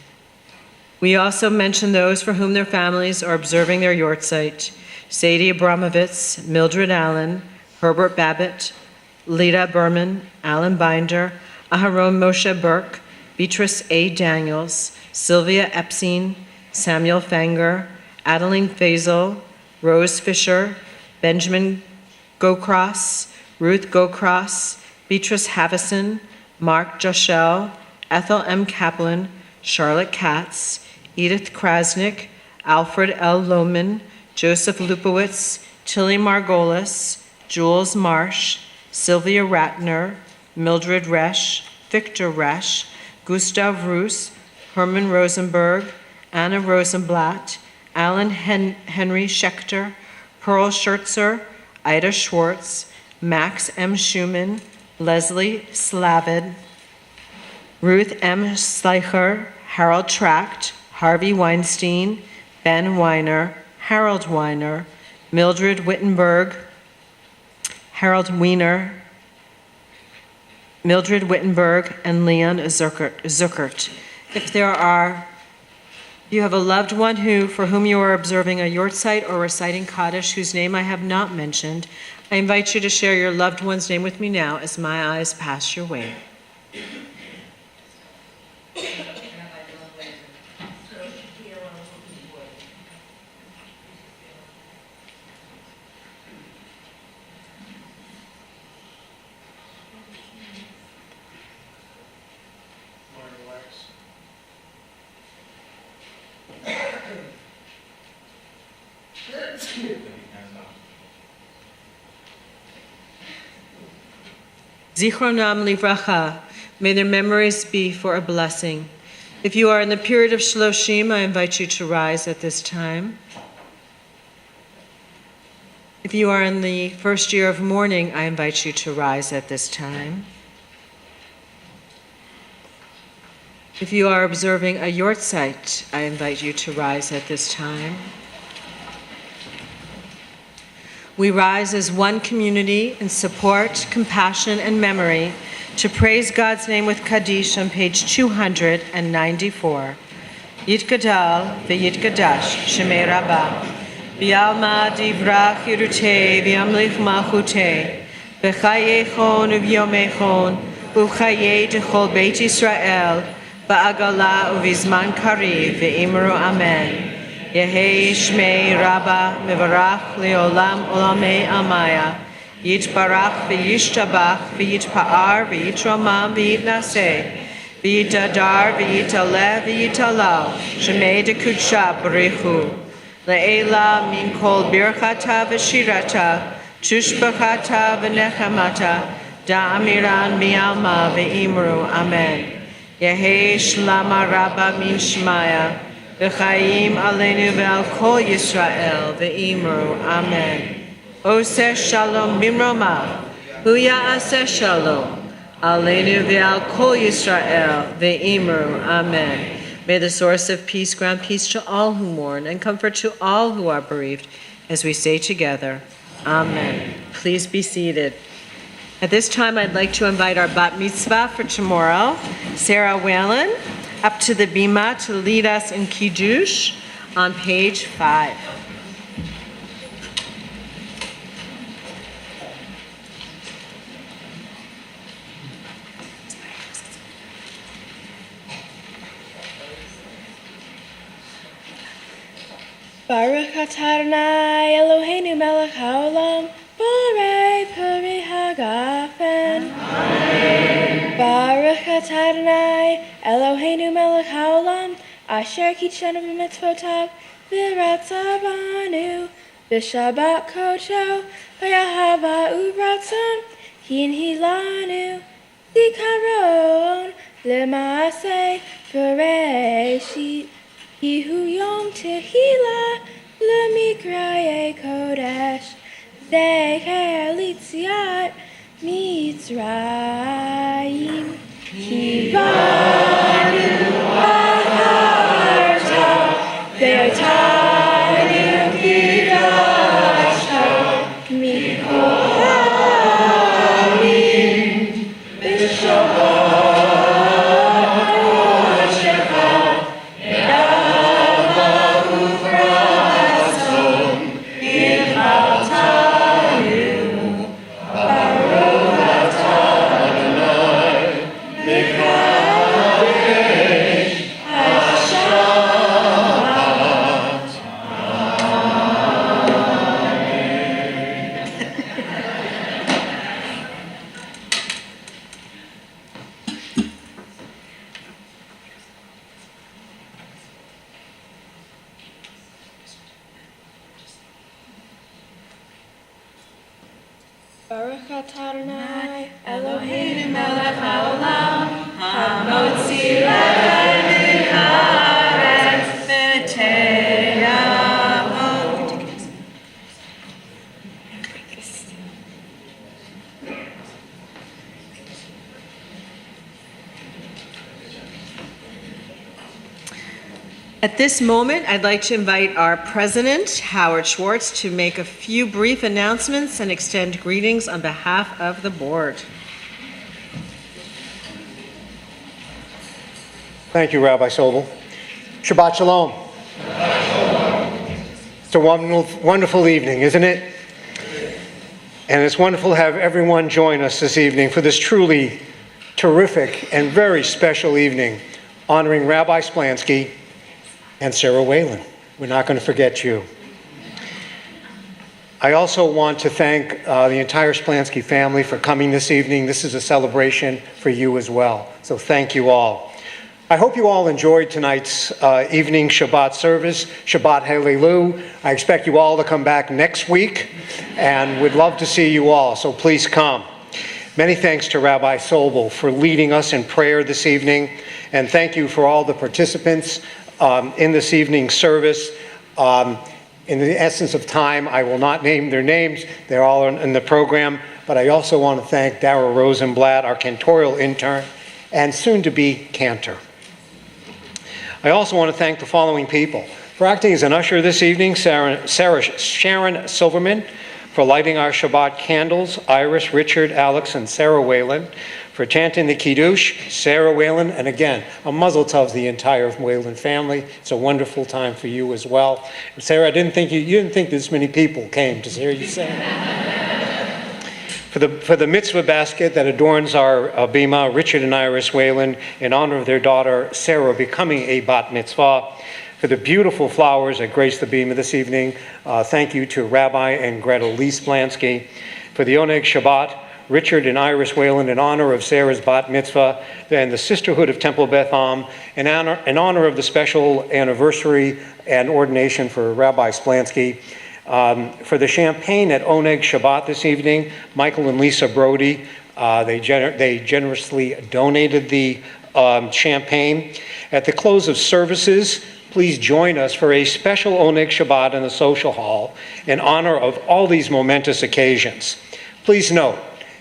We also mention those for whom their families are observing their yortzeit: Sadie Abramovitz, Mildred Allen, Herbert Babbitt, Lita Berman, Alan Binder, Aharon Moshe Burke, Beatrice A. Daniels, Sylvia Epstein, Samuel Fanger, Adeline Faisal, Rose Fisher, Benjamin Gocross, Ruth Gocross, Beatrice Havison, Mark Joschel, Ethel M. Kaplan, Charlotte Katz, Edith Krasnick, Alfred L. Lohman, Joseph Lupowitz, Tilly Margolis, Jules Marsh, Sylvia Ratner, Mildred Resch, Victor Resch, Gustav Roos, Herman Rosenberg, Anna Rosenblatt, Alan Henry Schechter, Pearl Schertzer, Ida Schwartz, Max M. Schumann, Leslie Slavid, Ruth M. Schleicher, Harold Tracht, Harvey Weinstein, Ben Weiner, Harold Weiner, Mildred Wittenberg, Harold Wiener, Mildred Wittenberg, and Leon Zuckert. If you have a loved one for whom you are observing a yortzeit or reciting Kaddish whose name I have not mentioned, I invite you to share your loved one's name with me now as my eyes pass your way. Zichronam livracha, may their memories be for a blessing. If you are in the period of Shloshim, I invite you to rise at this time. If you are in the first year of mourning, I invite you to rise at this time. If you are observing a yortzeit, I invite you to rise at this time. We rise as one community in support, compassion, and memory to praise God's name with Kaddish on page 294. Yitgadal v'yitgadash Shemei Rabbah B'alma divrach yirutei v'yamlich malchutei B'chayechon u'vyomechon u'chayei d'chol Beit Yisrael ba'agala u'vizman kariv v'imru amen. Yehei Shmei Rabbah Mevarach Leolam Olamei Amaya Yitbarach V'yishtabach V'yitpa'ar V'yitramam V'yitnaseh V'yitadar V'yitaleh V'yitalal Shemei Dekudsha B'richu Le'ela Min Kol Birchata V'shirata Tushbachata V'nechamata Da'amiran Mi'alma V'imru Amen. Yehei Shlama Rabbah Min Shmaya V'chaim aleinu ve'al kol Yisrael ve'imru amen. Oseh shalom bimroma, hu ya'aseh shalom aleinu ve'al kol Yisrael ve'imru amen. May the source of peace grant peace to all who mourn and comfort to all who are bereaved, as we say together, amen. Please be seated. At this time, I'd like to invite our bat mitzvah for tomorrow, Sarah Whalen, up to the bima to lead us in Kiddush on page 5. Baruch atah Adonai Eloheinu melech haolam, borei peri hagafen. Baruch atah Adonai Eloheinu melech haolam, asher kitshanu b'mitzvotav, v'ratzah banu, b'shabbat kodsho, v'yahava u'ratzon, hinhilanu, zikaron, l'maaseh bereshit. Yehu Yom Tehillah L'Mikraye Kodesh Zecher Litziat Mitzrayim Kibanu Aharta Ve'otanu Kidashta Mikohalim B'Shabbat Baruch atah Adonai Eloheinu melech haolam, hamotzi lecha min haaretz v'te'amot. At this moment, I'd like to invite our president, Howard Schwartz, to make a few brief announcements and extend greetings on behalf of the board. Thank you, Rabbi Sobel. Shabbat Shalom. It's a wonderful evening, isn't it? And it's wonderful to have everyone join us this evening for this truly terrific and very special evening honoring Rabbi Splansky and Sarah Whalen. We're not going to forget you. I also want to thank the entire Splansky family for coming this evening. This is a celebration for you as well. So thank you all. I hope you all enjoyed tonight's evening Shabbat service, Shabbat Hallelu. I expect you all to come back next week and would love to see you all, so please come. Many thanks to Rabbi Sobel for leading us in prayer this evening, and thank you for all the participants in this evening's service. In the essence of time, I will not name their names. They're all in the program. But I also want to thank Darrell Rosenblatt, our cantorial intern, and soon-to-be cantor. I also want to thank the following people. For acting as an usher this evening, Sharon Silverman. For lighting our Shabbat candles, Iris, Richard, Alex, and Sarah Whalen. For chanting the Kiddush, Sarah Whalen, and again, a mazel tov to the entire Whalen family. It's a wonderful time for you as well. And Sarah, you didn't think this many people came to hear you sing. For the mitzvah basket that adorns our bima, Richard and Iris Whalen, in honor of their daughter Sarah becoming a bat mitzvah. For the beautiful flowers that grace the bima this evening, thank you to Rabbi and Gretel Lee Splansky. For the Oneg Shabbat, Richard and Iris Whalen, in honor of Sarah's bat mitzvah, and the Sisterhood of Temple Beth Am, in honor of the special anniversary and ordination for Rabbi Splansky. For the champagne at Oneg Shabbat this evening, Michael and Lisa Brody, they generously donated the champagne. At the close of services, please join us for a special Oneg Shabbat in the social hall in honor of all these momentous occasions. Please note,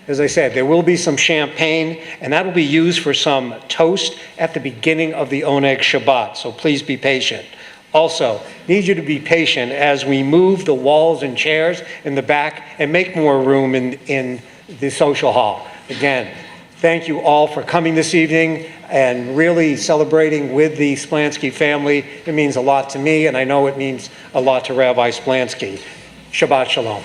as I said, there will be some champagne, and that will be used for some toast at the beginning of the Oneg Shabbat, so please be patient. Also, need you to be patient as we move the walls and chairs in the back and make more room in the social hall. Again, thank you all for coming this evening and really celebrating with the Splansky family. It means a lot to me, and I know it means a lot to Rabbi Splansky. Shabbat Shalom.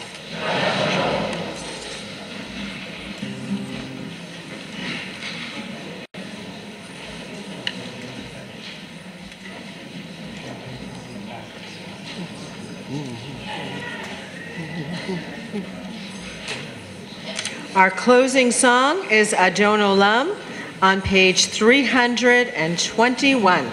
Our closing song is Adon Olam on page 321.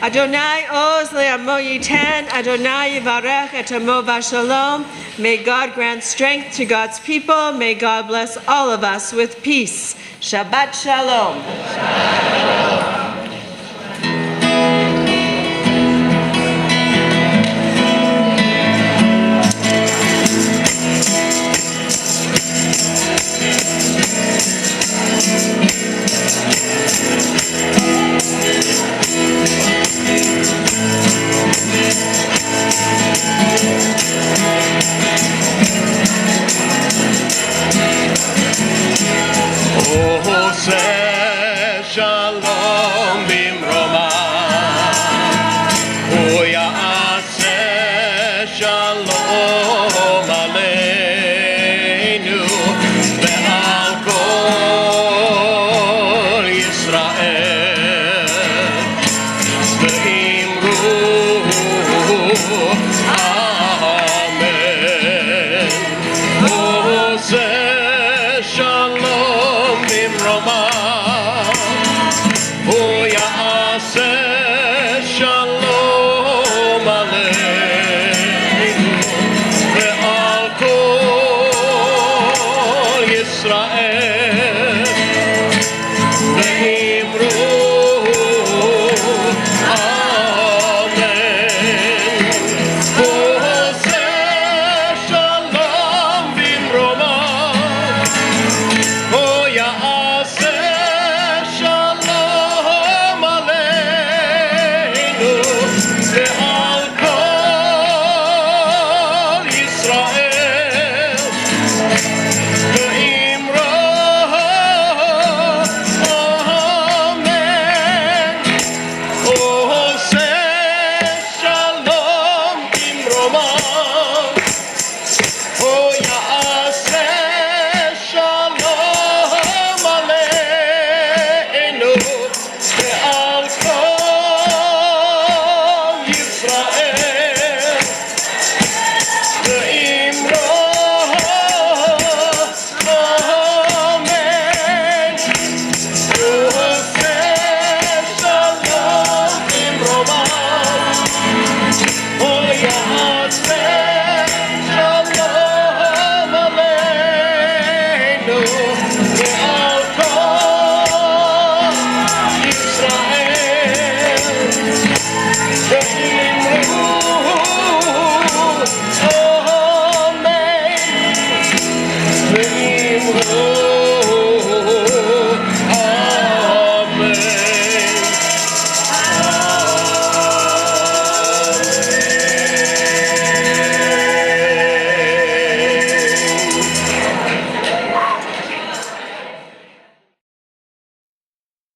Adonai oz le'amo yiten, Adonai yivarech et amo v'shalom. May God grant strength to God's people. May God bless all of us with peace. Shabbat shalom.